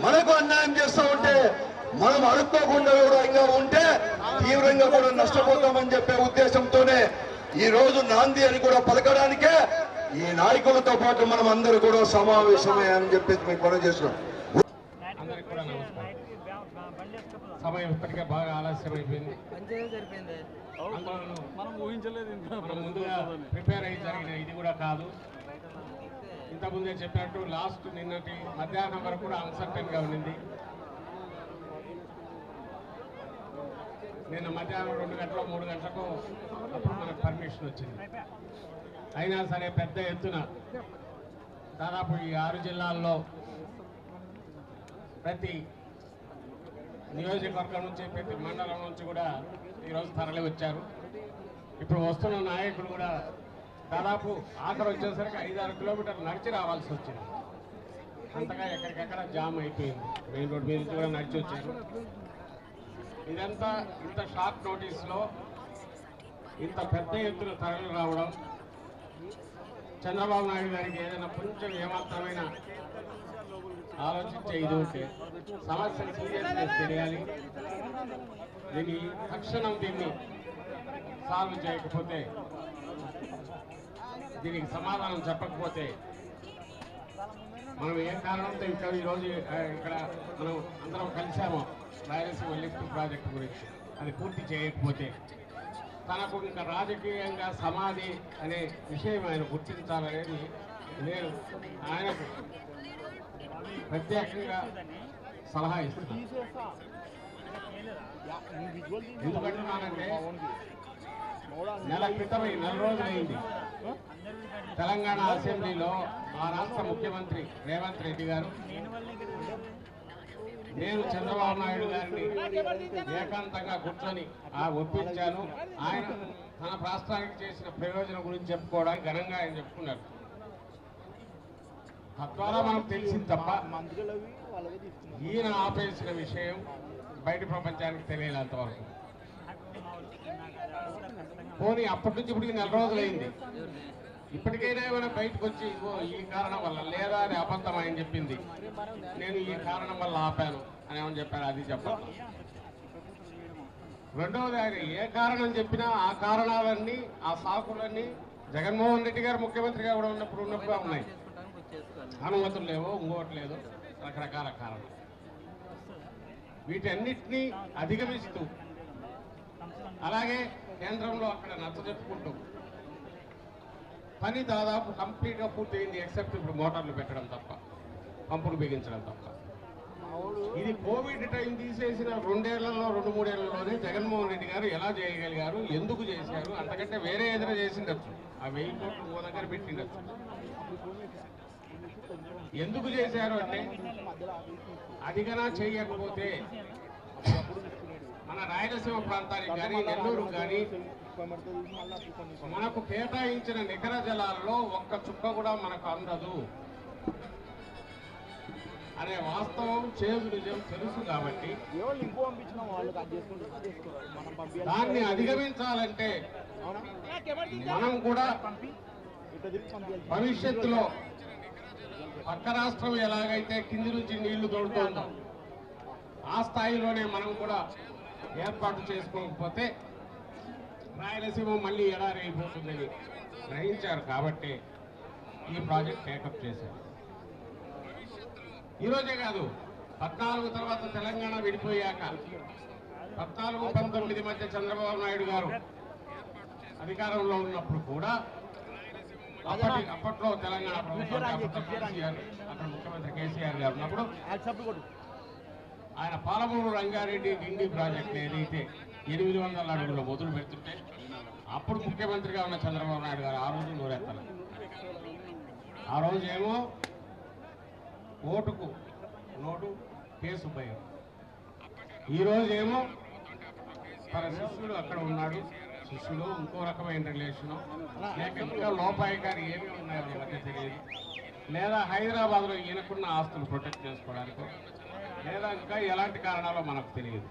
మనకు అన్యాయం చేస్తూ ఉంటే మనం అడుక్కోకుండా కూడా ఇంకా ఉంటే తీవ్రంగా కూడా నష్టపోతామని చెప్పే ఉద్దేశంతోనే ఈ రోజు నాంది అని కూడా పలకడానికే ఈ నాయకులతో పాటు మనం అందరూ కూడా సమావేశమే అని చెప్పేసి మీకు మనం చేస్తున్నాం. అందరికి కూడా నమస్కారం. సమయం ఇప్పటికే బాగా ఆలస్యం అయిపోయింది. మనం ముందుగా ప్రిపేర్ అయ్యి జరిగిన ఇది కూడా కాదు. ఇంతకుముందే చెప్పినట్టు లాస్ట్ నిన్నటి మధ్యాహ్నం వరకు కూడా అన్సర్టైన్ గా ఉండింది. నిన్న మధ్యాహ్నం 2 గంటలకు 3 గంటలకు అప్పుడు మనకు పర్మిషన్ వచ్చింది. అయినా సరే పెద్ద ఎత్తున దాదాపు ఈ 6 జిల్లాల్లో ప్రతి నియోజకవర్గం నుంచి ప్రతి మండలం నుంచి కూడా ఈరోజు తరలి వచ్చారు. ఇప్పుడు వస్తున్న నాయకులు కూడా దాదాపు ఆఖరు వచ్చేసరికి 5-6 కిలోమీటర్లు నడిచి రావాల్సి వచ్చింది. అంతగా ఎక్కడికెక్కడ జామ్ అయిపోయింది. మెయిన్ రోడ్ మీద కూడా నడిచి వచ్చారు. ఇదంతా ఇంత షార్ట్ నోటీస్లో ఇంత పెద్ద ఎత్తున తరలి రావడం, చంద్రబాబు నాయుడు గారికి ఏదైనా కొంచెం ఏమాత్రమైన ఆలోచించే ఇది ఉంటే సమస్యను సీరియస్గా తెలియాలి. దీన్ని తక్షణం సాల్వ్ చేయకపోతే, దీనికి సమాధానం చెప్పకపోతే మనం ఏ కారణంతో ఇక్కడ ఈరోజు ఇక్కడ మనం అందరం కలిసామో రాయలసీమ లిఫ్ట్ ప్రాజెక్టు గురించి అది పూర్తి చేయకపోతే తనకు ఇంకా రాజకీయంగా సమాధి అనే విషయం ఆయన గుర్తించాలనేది నేను ఆయనకు ప్రత్యేకంగా సలహా ఇస్తున్నాను. ఎందుకంటున్నానంటే నెల రోజులైంది తెలంగాణ అసెంబ్లీలో ఆ రాష్ట్ర ముఖ్యమంత్రి రేవంత్ రెడ్డి గారు నేను చంద్రబాబు నాయుడు గారిని ఏకాంతంగా కూర్చొని ఒప్పించాను, ఆయన తన రాష్ట్రానికి చేసిన ప్రయోజనం గురించి చెప్పుకోవడానికి ఘనంగా ఆయన చెప్పుకున్నారు. తద్వారా మనకు తెలిసింది తప్ప ఈయన ఆపేసిన విషయం బయట ప్రపంచానికి తెలియలేంతవరకు. పోనీ అప్పటి నుంచి ఇప్పటికి 4 రోజులైంది, ఇప్పటికైనా ఏమైనా బయటకు వచ్చి ఈ కారణం వల్ల లేదా అని అబద్ధం ఆయన చెప్పింది, నేను ఈ కారణం వల్ల ఆపాను అని ఏమని చెప్పారు అది చెప్పాలి. రెండవది ఆయన ఏ కారణం చెప్పినా ఆ కారణాలన్నీ ఆ సాకులన్నీ జగన్మోహన్ రెడ్డి గారు ముఖ్యమంత్రిగా కూడా ఉన్నప్పుడుగా ఉన్నాయి. అనుమతులు లేవో ఇంకోటి లేదో రకరకాల కారణాలు. వీటన్నిటినీ అధిగమిస్తూ అలాగే కేంద్రంలో అక్కడ నచ్చజెప్పుకుంటూ పని దాదాపు కంప్లీట్గా పూర్తయింది, ఎక్సెప్ట్ ఇప్పుడు మోటార్లు పెట్టడం తప్ప, పంపులు బిగించడం తప్ప. ఇది కోవిడ్ టైం తీసేసిన 2 ఏళ్లలో 2-3 ఏళ్లలోనే జగన్మోహన్ రెడ్డి గారు ఎలా చేయగలిగారు, ఎందుకు చేశారు, అంతకంటే వేరే ఏదైనా చేసిండొచ్చు, ఆ 1000 కోట్లు ఓ దగ్గర పెట్టిండొచ్చు. ఎందుకు చేశారు అంటే అదిగనా చేయకపోతే మన రాయలసీమ ప్రాంతానికి కానీ నెల్లూరు కానీ మనకు కేటాయించిన నికర జలాల్లో ఒక్క చుక్క కూడా మనకు అందదు అనే వాస్తవం చేదు నిజం తెలుసు. కాబట్టి దాన్ని అధిగమించాలంటే మనం కూడా భవిష్యత్తులో పక్క రాష్ట్రం ఎలాగైతే కింది నుంచి నీళ్లు తోడుతోందో ఆ స్థాయిలోనే మనం కూడా ఏర్పాటు చేసుకోకపోతే రాయలసీమ మళ్ళీ ఎడారి అయిపోతుందని గ్రహించారు. కాబట్టి ఈ ప్రాజెక్ట్ టేకప్ చేశారు. ఈరోజే కాదు, 14 తర్వాత తెలంగాణ విడిపోయాక 14-19 మధ్య చంద్రబాబు నాయుడు గారు అధికారంలో ఉన్నప్పుడు కూడా అప్పట్లో తెలంగాణ ప్రభుత్వం అక్కడ ముఖ్యమంత్రి కేసీఆర్ గారు ఉన్నప్పుడు ఆయన పాలమూరు రంగారెడ్డి డిండి ప్రాజెక్ట్ ఏదైతే 800 అడుగులు మొదలు పెడుతుంటే అప్పుడు ముఖ్యమంత్రిగా ఉన్న చంద్రబాబు నాయుడు గారు ఆ రోజు నోరెత్తారు. ఆ రోజు ఏమో ఓటుకు నోటు కేసు భయం, ఈరోజు ఏమో తన శిష్యుడు అక్కడ ఉన్నాడు, శిష్యులు ఇంకో రకమైన రిలేషను, లేక ఇంకా లోపాయికారి ఏమి ఉన్నాయో మధ్య తెలియదు, లేదా హైదరాబాద్లో ఈయనకున్న ఆస్తులు ప్రొటెక్ట్ చేసుకోవడానికి, లేదా ఇంకా ఎలాంటి కారణాలో మనకు తెలియదు.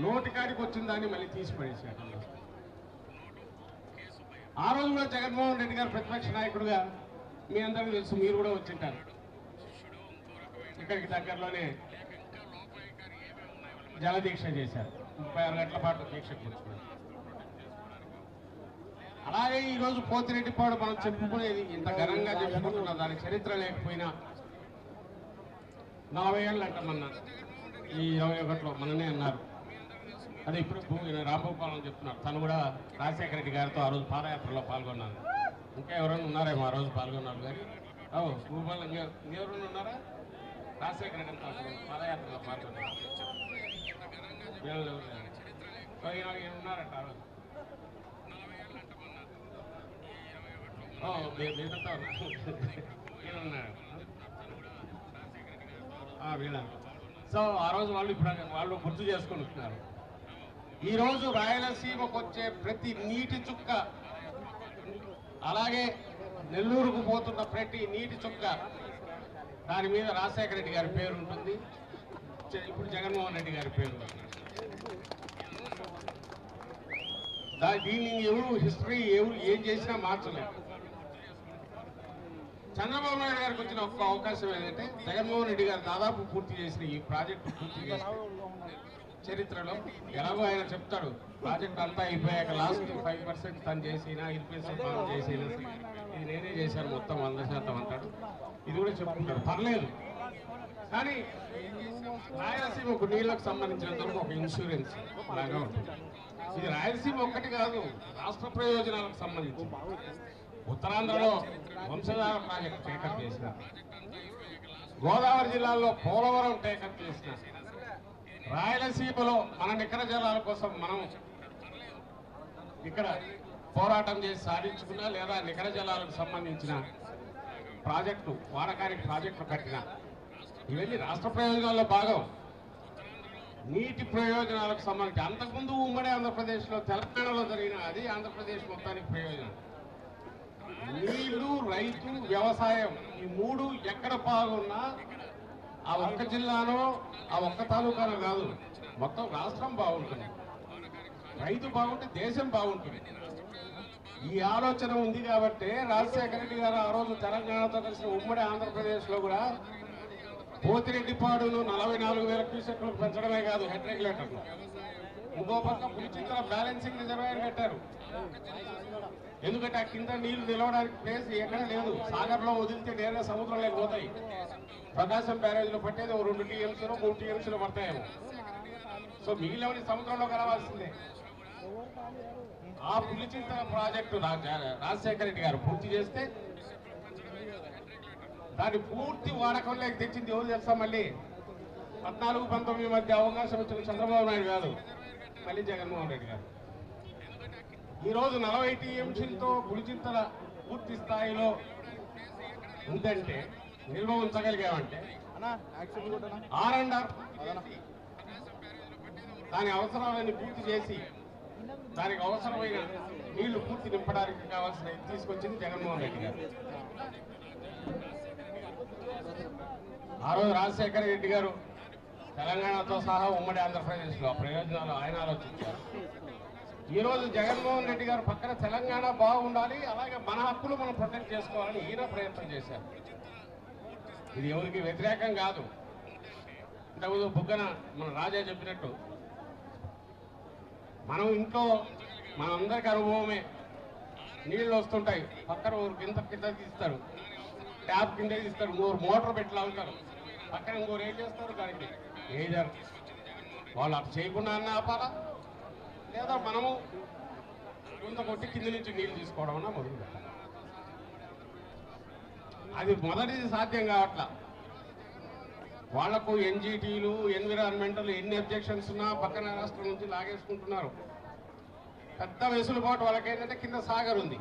నోటికాడికి వచ్చిన దాన్ని మళ్ళీ తీసి పడేసాడు. ఆ రోజు కూడా జగన్మోహన్ రెడ్డి గారు ప్రతిపక్ష నాయకుడుగా మీ అందరికీ తెలుసు, మీరు కూడా వచ్చింటారు, ఇక్కడికి దగ్గరలోనే జలదీక్ష చేశారు, 36 గంటల పాటు దీక్ష కూర్చున్నారు. అలాగే ఈరోజు పోతిరెడ్డిపాడు మనం చెప్పుకునేది ఇంత ఘనంగా చెప్పుకుంటున్నా, దానికి చరిత్ర లేకపోయినా 40 ఏళ్ళు అంటామన్నారు, ఈ 21లో మననే అన్నారు. అది ఇప్పుడు రాంభూపాల్ అని చెప్తున్నారు, తను కూడా రాజశేఖర రెడ్డి గారితో ఆ రోజు పాదయాత్రలో పాల్గొన్నాను. ఇంకా ఎవరైనా ఉన్నారేమో ఆ రోజు పాల్గొన్నారు కానీ భూపాల్ ఇంకెవరైనా ఉన్నారా? రాజశేఖర రెడ్డి పాదయాత్రలో పాల్గొన్నారు, ఉన్నారట ఆ రోజు. మీరంతా ఉన్నారు వీళ్ళని. సో ఆ రోజు వాళ్ళు ఇప్పుడు వాళ్ళు గుర్తు చేసుకొని వస్తున్నారు. ఈరోజు రాయలసీమకు వచ్చే ప్రతి నీటి చుక్క, అలాగే నెల్లూరుకు పోతున్న ప్రతి నీటి చుక్క దాని మీద రాజశేఖర రెడ్డి గారి పేరు ఉంటుంది, ఇప్పుడు జగన్మోహన్ రెడ్డి గారి పేరు. దీన్ని ఎవరు హిస్టరీ ఏం చేసినా మార్చలేదు. చంద్రబాబు నాయుడు గారికి వచ్చిన ఒక్క అవకాశం ఏంటంటే జగన్మోహన్ రెడ్డి గారు దాదాపు పూర్తి చేసిన ఈ ప్రాజెక్టు పూర్తి చేసి చరిత్రలో ఎలాగో ఆయన చెప్తాడు ప్రాజెక్ట్ అంతా అయిపోయాక లాస్ట్ 5% తను చేసినా 5% మనం చేసినా ఇది నేనే చేశాను మొత్తం 100% అంటాడు. ఇది కూడా చెప్పుకుంటాడు, పర్లేదు. కానీ రాయలసీమకు నీళ్లకు సంబంధించినంతవరకు ఒక ఇన్సూరెన్స్ లాగా ఉంటుంది. ఇది రాయలసీమ ఒక్కటి కాదు, రాష్ట్ర ప్రయోజనాలకు సంబంధించి. ఉత్తరాంధ్రలో వంశధార ప్రాజెక్ట్ టేకప్ చేసిన, గోదావరి జిల్లాలో పోలవరం టేకప్ చేసిన, రాయలసీమలో మన నికర జలాల కోసం మనం ఇక్కడ పోరాటం చేసి సాధించుకున్నా, లేదా నికర జలాలకు సంబంధించిన ప్రాజెక్టు వాడకానికి ప్రాజెక్టులు కట్టిన, ఇవన్నీ రాష్ట్ర ప్రయోజనాల్లో భాగం. నీటి ప్రయోజనాలకు సంబంధించి అంతకుముందు ఉమ్మడి ఆంధ్రప్రదేశ్లో తెలంగాణలో జరిగిన అది ఆంధ్రప్రదేశ్ మొత్తానికి ప్రయోజనం. నీళ్లు, రైతు, వ్యవసాయం ఈ మూడు ఎక్కడ బాగున్నా ఆ ఒక్క జిల్లాలో ఆ ఒక్క తాలూకాలో కాదు, మొత్తం రాష్ట్రం బాగుంటుంది. రైతు బాగుంటే దేశం బాగుంటుంది. ఈ ఆలోచన ఉంది కాబట్టి రాజశేఖర రెడ్డి గారు ఆ రోజు తెలంగాణతో కలిసిన ఉమ్మడి ఆంధ్రప్రదేశ్లో కూడా పోతిరెడ్డిపాడును 44,000 క్యూసెక్లు పెంచడమే కాదు హెడ్ రెగ్యులేటర్లు, ఇంకో పక్క పులిచింతల బ్యాలెన్సింగ్ రిజర్వాయర్ కట్టారు. ఎందుకంటే ఆ కింద నీళ్లు నిలవడానికి ప్లేస్ ఎక్కడ లేదు. సాగర్లో వదిలితే నేరుగా సముద్రంలోకి పోతాయి. ప్రకాశం బ్యారేజ్లో పట్టేది 2 టీఎంసీలో 3 టీఎంసీలో పడతాయేమో. సో మిగిలినవని సముద్రంలో కలవాల్సిందే. ఆ పులిచింతల ప్రాజెక్టు రాజశేఖర రెడ్డి గారు పూర్తి చేస్తే దాన్ని పూర్తి వాడకంలోకి తెచ్చింది ఎవరు తెలుసా? మళ్ళీ 14-19 మధ్య అవకాశం వచ్చిన చంద్రబాబు నాయుడు కాదు, మళ్ళీ జగన్మోహన్ రెడ్డి గారు. ఈరోజు 40 టీఎంసీలతో పులిచింతల పూర్తి స్థాయిలో ఉందంటే, నిల్వ ఉంచగలిగామంటే R&R దాని అవసరాలన్నీ పూర్తి చేసి దానికి అవసరమైన నీళ్లు పూర్తి నింపడానికి కావాల్సిన తీసుకొచ్చింది జగన్మోహన్ రెడ్డి గారు. ఆ రోజు రాజశేఖర రెడ్డి గారు తెలంగాణతో సహా ఉమ్మడి ఆంధ్రప్రదేశ్లో ప్రయోజనాలు ఆయన ఆలోచించారు. ఈరోజు జగన్మోహన్ రెడ్డి గారు పక్కన తెలంగాణ బాగుండాలి, అలాగే మన హక్కులు మనం ప్రొటెక్ట్ చేసుకోవాలని ఈయన ప్రయత్నం చేశారు. ఇది ఎవరికి వ్యతిరేకం కాదు. ఇంతకుముందు బుగ్గన మన రాజా చెప్పినట్టు మనం ఇంట్లో మనందరికీ అనుభవమే, నీళ్ళు వస్తుంటాయి, పక్కన ఊరికి కింద తీస్తారు, ట్యాప్ కింద తీస్తారు, మోటార్ పెట్టి లాగుతారు, పక్కన ఇంకోరు ఏం చేస్తారు, దానికి ఏదర్ వాళ్ళు అటు చేయకుండా అన్న ఆపాలా, లేదా మనము కొంత కొట్టి కింద నుంచి నీళ్ళు తీసుకోవడం అన్నా మొదలు పెట్టాలి. అది మొదటిది సాధ్యం కావట్లా. వాళ్లకు ఎన్జిటీలు, ఎన్విరాన్మెంటల్ ఎన్ని అబ్జెక్షన్స్ ఉన్నా పక్కన రాష్ట్రం నుంచి లాగేసుకుంటున్నారు. పెద్ద వెసులుబాటు వాళ్ళకేంటంటే కింద సాగర్ ఉంది,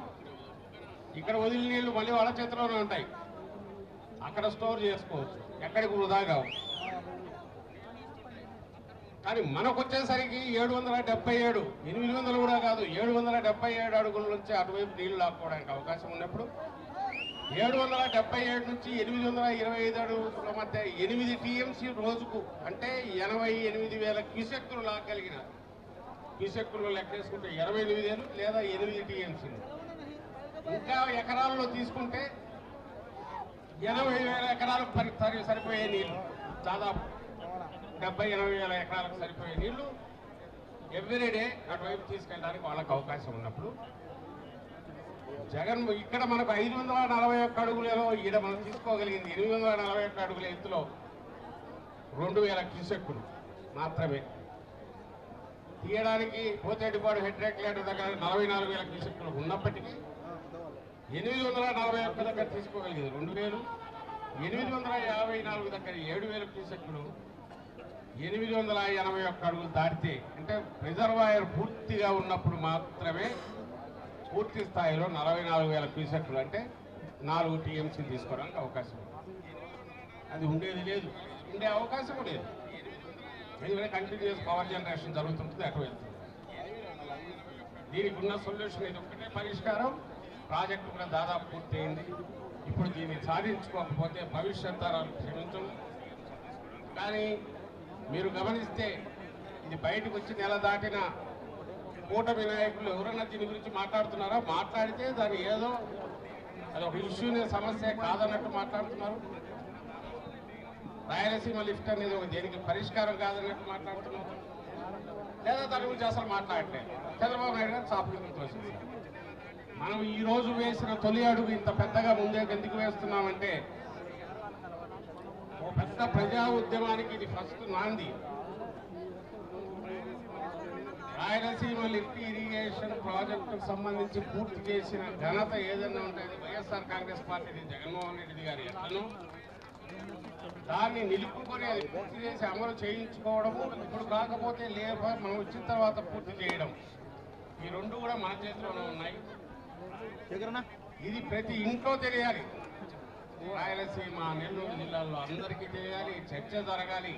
ఇక్కడ వదిలి నీళ్లు మళ్ళీ వాళ్ళ చేతిలోనే ఉంటాయి, అక్కడ స్టోర్ చేసుకోవచ్చు, ఎక్కడికి వృధా కావు. కానీ మనకు వచ్చేసరికి 777, 800 కూడా కాదు, 777 అడుగుల నుంచి అటువైపు నీళ్లు లాక్కోవడానికి అవకాశం ఉన్నప్పుడు 777 నుంచి 825 అడుగుల మధ్య 8 టీఎంసీ రోజుకు, అంటే 88,000 క్యూసెక్కులు లాగలిగిన, క్యూసెక్కులు లెక్కేసుకుంటే 28,000 లేదా 8 టీఎంసీలు. ఇంకా ఎకరాల్లో తీసుకుంటే 80,000 ఎకరాలకు సరిపోయే నీళ్లు, దాదాపు 70-80,000 ఎకరాలకు సరిపోయే నీళ్లు ఎవ్రీడే అటువైపు తీసుకెళ్ళడానికి వాళ్ళకు అవకాశం ఉన్నప్పుడు జగన్ ఇక్కడ మనకు 541 అడుగులలో ఈడ మనం తీసుకోగలిగింది 841 అడుగుల ఎత్తులో 2,000 క్యూసెక్కులు మాత్రమే తీయడానికి. పోతేటిపాడు హెడ్ రెగ్యులేటర్ దగ్గర 44,000 క్యూసెక్కులు ఉన్నప్పటికీ 841 దగ్గర తీసుకోగలిగింది 2,000, 854 దగ్గర 7,000 క్యూసెక్కులు, 881 అడుగులు దాటితే, అంటే రిజర్వాయర్ పూర్తిగా ఉన్నప్పుడు మాత్రమే పూర్తి స్థాయిలో 44,000 క్యూసెక్కులు, అంటే 4 టీఎంసీలు తీసుకోవడానికి అవకాశం ఉంది. అది ఉండేది లేదు, ఉండే అవకాశం లేదు. ఎందుకంటే కంటిన్యూస్ పవర్ జనరేషన్ జరుగుతుంటుంది, అటు వెళ్తుంది. దీనికి ఉన్న సొల్యూషన్ ఇది ఒక్కటే పరిష్కారం. ప్రాజెక్టు కూడా దాదాపు పూర్తయింది. ఇప్పుడు దీన్ని సాధించుకోకపోతే భవిష్యత్ తరాలు క్షమించదు. కానీ మీరు గమనిస్తే ఇది బయటకు వచ్చి నెల దాటిన కూటమి నాయకులు ఎవరన్నా దీని గురించి మాట్లాడుతున్నారా? మాట్లాడితే దాన్ని ఏదో అదొక ఇష్యూనే, సమస్య కాదన్నట్టు మాట్లాడుతున్నారు. రాయలసీమ లిఫ్ట్ అనేది దేనికి పరిష్కారం కాదన్నట్టు మాట్లాడుతున్నారు. లేదా దాని గురించి అసలు మాట్లాడలేదు. చంద్రబాబు నాయుడు గారు చాపులు తోసేసారు. మనం ఈ రోజు వేసిన తొలి అడుగు ఇంత పెద్దగా ముందే ఎందుకు వేస్తున్నామంటే ఓ పెద్ద ప్రజా ఉద్యమానికి ఇది ఫస్ట్ నాంది. రాయలసీమ లిఫ్ట్ ఇరిగేషన్ ప్రాజెక్టుకు సంబంధించి పూర్తి చేసిన ఘనత ఏదైనా ఉంటుంది వైఎస్ఆర్ కాంగ్రెస్ పార్టీ జగన్మోహన్ రెడ్డి గారి ఎట్లను దాన్ని నిలుపుకొని అది పూర్తి చేసి అమలు చేయించుకోవడము, ఇప్పుడు కాకపోతే లేబర్ మనం వచ్చిన తర్వాత పూర్తి చేయడం, ఈ రెండు కూడా మన చేతిలోనే ఉన్నాయి. ఇది ప్రతి ఇంట్లో తెలియాలి. రాయలసీమ నెల్లూరు జిల్లాలో అందరికీ తెలియాలి, చర్చ జరగాలి.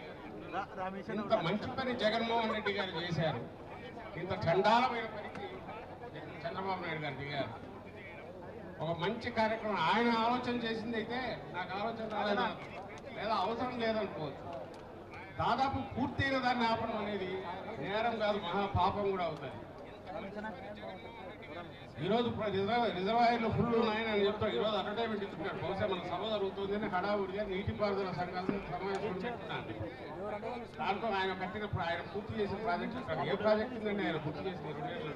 ఇంత మంచి పని జగన్మోహన్ రెడ్డి గారు చేశారు, ఇంత చండాలమైన పనికి చంద్రబాబు నాయుడు గారు దిగారు. ఒక మంచి కార్యక్రమం ఆయన ఆలోచన చేసింది అయితే నాకు ఆలోచన రాలేదు లేదా అవసరం లేదనుకోవచ్చు. దాదాపు పూర్తయిన దాన్ని ఆపడం అనేది నేరం కాదు, మహాపాపం కూడా అవుతుంది. ఈరోజు రిజర్వాయర్లు ఫుల్ ఉన్నాయని అని చెప్తాడు. ఈరోజు అడ్వర్టైజ్మెంట్ ఇస్తున్నాడు. బహుశా మన సభ జరుగుతుందని హడావుడిగా నీటిపారుదల సంఘాలను సమావేశం పెట్టున్నాను. దాంట్లో ఆయన కట్టినప్పుడు ఆయన పూర్తి చేసిన ప్రాజెక్ట్ ఇస్తాడు. ఏ ప్రాజెక్ట్ ఉందండి ఆయన పూర్తి చేసిన 2 ఏళ్ళు?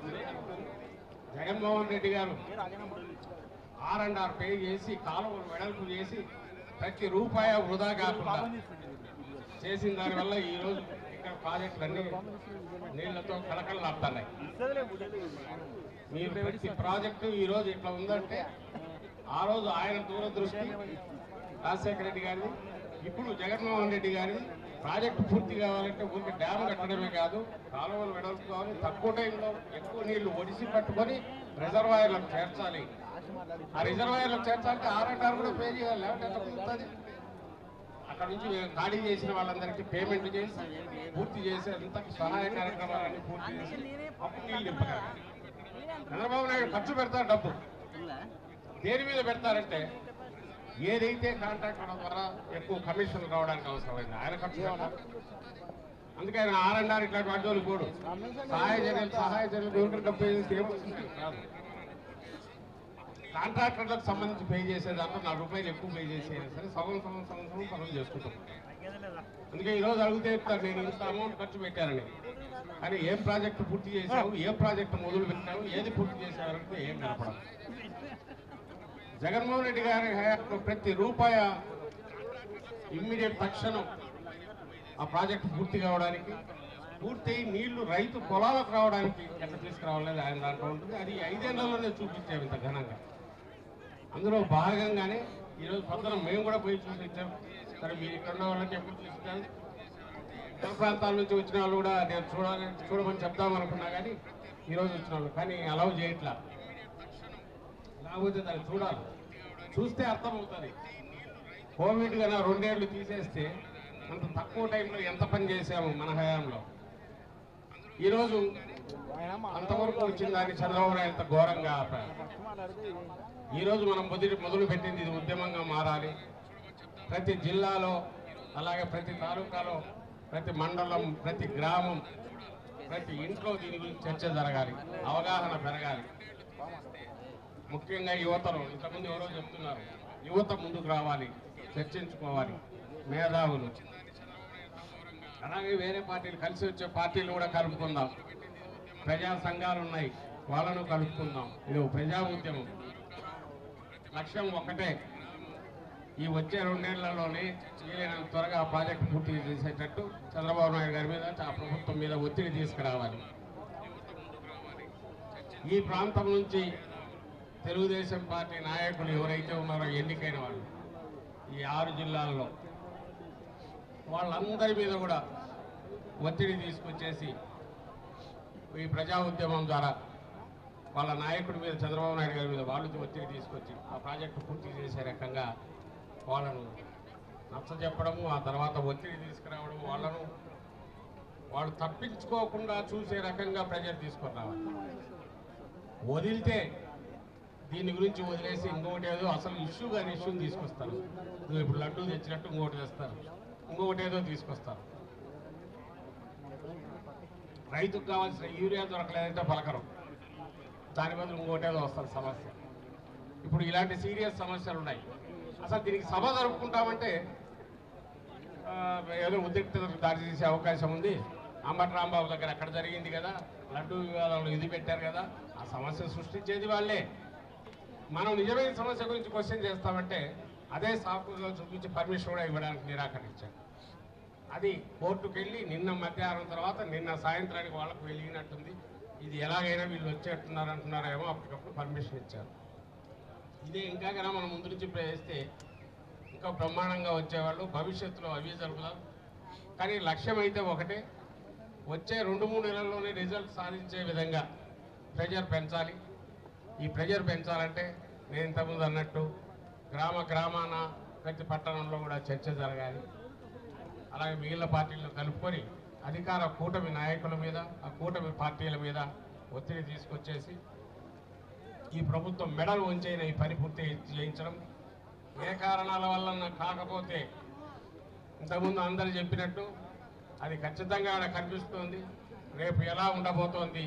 జగన్మోహన్ రెడ్డి గారు R&R పే చేసి కాలువలు వెడల్పు చేసి ప్రతి రూపాయి వృధా కాకుండా చేసిన దానివల్ల ఈరోజు ఇక్కడ ప్రాజెక్టులన్నీ నీళ్లతో కలకలలాడుతున్నాయి. మీరు ప్రతి ప్రాజెక్టు ఈరోజు ఇట్లా ఉందంటే ఆ రోజు ఆయన దూరదృష్టి రాజశేఖర రెడ్డి గారిది, ఇప్పుడు జగన్మోహన్ రెడ్డి గారిది. ప్రాజెక్టు పూర్తి కావాలంటే ఊరికి డ్యామ్ కట్టడమే కాదు, కాలువలు వెడల్పుకోవాలి, తక్కువ టైంలో ఎక్కువ నీళ్లు ఒడిసి పట్టుకొని రిజర్వాయర్లకు చేర్చాలి. ఆ రిజర్వాయర్లకు చేర్చాలంటే R&R కూడా పే చేయాలి, లేకపోతే ఎంత కుదురుతుంది? అక్కడ నుంచి ఖాళీ చేసిన వాళ్ళందరికీ పేమెంట్ చేసి పూర్తి చేసి అంత సహాయ కార్యక్రమాలన్నీ పూర్తి చేసి అప్పుడు నీళ్ళు నింపగలరు. చంద్రబాబు నాయుడు ఖర్చు పెడతారు డబ్బు. దేని మీద పెడతారంటే ఏదైతే కాంట్రాక్టర్ల ద్వారా ఎక్కువ కమిషన్లు రావడానికి అవసరమైంది ఆయన ఖర్చు పెడతారు. అందుకే ఆయన R&R ఇట్లాంటి అడ్డోలు కూడా సహాయ చర్యలు ఎవరికి డబ్బు వేసి ఏమొస్తుంది కాదు. కాంట్రాక్టర్లకు సంబంధించి పే చేసేదాంట్లో ₹4 ఎక్కువ పే చేసేది సరే సంవత్సరం పనులు చేసుకుంటాం. అందుకే ఈరోజు అడిగితే చెప్తారు నేను ఇంత అమౌంట్ ఖర్చు పెట్టానని, కానీ ఏం ప్రాజెక్టు పూర్తి చేశావు, ఏ ప్రాజెక్టు మొదలు పెట్టావు, ఏది పూర్తి చేశారంటే ఏం కనపడదు. జగన్మోహన్ రెడ్డి గారి హయాంలో ప్రతి రూపాయ ఇమ్మీడియట్ తక్షణం ఆ ప్రాజెక్టు పూర్తి కావడానికి, పూర్తి నీళ్లు రైతు పొలాలకు రావడానికి ఎట్లా తీసుకురావాలనేది ఆయన దాంట్లో ఉంటుంది. అది 5 ఏళ్లలోనే చూపించాము ఇంత ఘనంగా. అందులో భాగంగానే ఈరోజు పొద్దున మేము కూడా పోయి చూసి వచ్చాం. సరే మీరు ఇక్కడ ఉన్న వాళ్ళకి ఎప్పుడు చూసినారు, ఇతర ప్రాంతాల నుంచి వచ్చిన వాళ్ళు కూడా నేను చూడమని చెప్దామనుకున్నా కానీ ఈరోజు వచ్చిన వాళ్ళు కానీ అలౌ చేయట్లా. లేకపోతే దాన్ని చూడాలి, చూస్తే అర్థమవుతుంది. కోవిడ్ కన్నా 2 ఏళ్ళు తీసేస్తే అంత తక్కువ టైంలో ఎంత పని చేశాము మన హయాంలో. ఈరోజు అంతవరకు వచ్చిన దాన్ని చంద్రబాబు నాయుడు ఎంత ఘోరంగా ఆపారు. ఈరోజు మనం మొదలు పెట్టింది ఇది ఉద్యమంగా మారాలి. ప్రతి జిల్లాలో అలాగే ప్రతి తాలూకాలో ప్రతి మండలం ప్రతి గ్రామం ప్రతి ఇంట్లో దీని గురించి చర్చ జరగాలి, అవగాహన పెరగాలి. ముఖ్యంగా యువతలో ఇంతకుముందు ఎవరో చెప్తున్నారు, యువత ముందుకు రావాలి, చర్చించుకోవాలి. మేధావులు అలాగే వేరే పార్టీలు కలిసి వచ్చే పార్టీలు కూడా కలుపుకుందాం. ప్రజా సంఘాలు ఉన్నాయి, వాళ్ళను కలుపుకుందాం. ఇది ప్రజా ఉద్యమం. లక్ష్యం ఒక్కటే, ఈ వచ్చే 2 ఏళ్లలోనే వీలైనంత త్వరగా ఆ ప్రాజెక్టు పూర్తి చేసేటట్టు చంద్రబాబు నాయుడు గారి మీద ఆ ప్రభుత్వం మీద ఒత్తిడి తీసుకురావాలి. ఈ ప్రాంతం నుంచి తెలుగుదేశం పార్టీ నాయకులు ఎవరైతే ఉన్నారో ఎన్నికైన వాళ్ళు ఈ 6 జిల్లాల్లో వాళ్ళందరి మీద కూడా ఒత్తిడి తీసుకొచ్చేసి ఈ ప్రజా ఉద్యమం ద్వారా వాళ్ళ నాయకుడి మీద చంద్రబాబు నాయుడు గారి మీద వాళ్ళు ఒత్తిడి తీసుకొచ్చి ఆ ప్రాజెక్టు పూర్తి చేసే రకంగా వాళ్ళను నచ్చజెప్పడము, ఆ తర్వాత ఒత్తిడి తీసుకురావడం, వాళ్ళు తప్పించుకోకుండా చూసే రకంగా ప్రెజర్ తీసుకొని రావాలి. వదిలితే దీని గురించి వదిలేసి ఇంకొకటి ఏదో అసలు ఇష్యూ కానీ ఇష్యూని తీసుకొస్తారు. నువ్వు ఇప్పుడు లడ్డూ తెచ్చినట్టు ఇంకొకటి తెస్తారు, ఇంకొకటి ఏదో తీసుకొస్తారు. రైతుకు కావాల్సిన యూరియా దొరకలేదంటే పలకరు, దాని బదులు ఇంకోటి ఏదో వస్తారు సమస్య. ఇప్పుడు ఇలాంటి సీరియస్ సమస్యలు ఉన్నాయి. అసలు దీనికి సభ జరుపుకుంటామంటే ఏదో ఉద్రిక్తతకు దారి తీసే అవకాశం ఉంది. అంబటి రాంబాబు దగ్గర అక్కడ జరిగింది కదా, లడ్డూ వివాదంలో ఇది పెట్టారు కదా, ఆ సమస్య సృష్టించేది వాళ్ళే. మనం నిజమైన సమస్య గురించి క్వశ్చన్ చేస్తామంటే అదే సాకుగా చూపించి పర్మిషన్ కూడా ఇవ్వడానికి నిరాకరించారు. అది కోర్టుకు వెళ్ళి నిన్న మధ్యాహ్నం తర్వాత నిన్న సాయంత్రానికి వాళ్ళకు వెలిగినట్టుంది. ఇది ఎలాగైనా వీళ్ళు వచ్చేట్టున్నారు అంటున్నారేమో, అప్పటికప్పుడు పర్మిషన్ ఇచ్చారు. ఇదే ఇంకా కన్నా మనం ముందు నుంచి ప్రవేశిస్తే ఇంకా బ్రహ్మాండంగా వచ్చేవాళ్ళు, భవిష్యత్తులో అవి జరుగుతారు. కానీ లక్ష్యం అయితే ఒకటే, వచ్చే 2-3 నెలల్లోనే రిజల్ట్ సాధించే విధంగా ప్రెజర్ పెంచాలి. ఈ ప్రెజర్ పెంచాలంటే నేను ఇంతకుముందు అన్నట్టు గ్రామాన ప్రతి పట్టణంలో కూడా చర్చ జరగాలి. అలాగే మిగిలిన పార్టీలను కలుపుకొని అధికార కూటమి నాయకుల మీద, ఆ కూటమి పార్టీల మీద ఒత్తిడి తీసుకొచ్చేసి ఈ ప్రభుత్వం మెడలు వంచైన ఈ పని పూర్తి చేయించడం. ఏ కారణాల వల్ల కాకపోతే ఇంతకుముందు అందరూ చెప్పినట్టు అది ఖచ్చితంగా ఆడ కనిపిస్తోంది. రేపు ఎలా ఉండబోతోంది,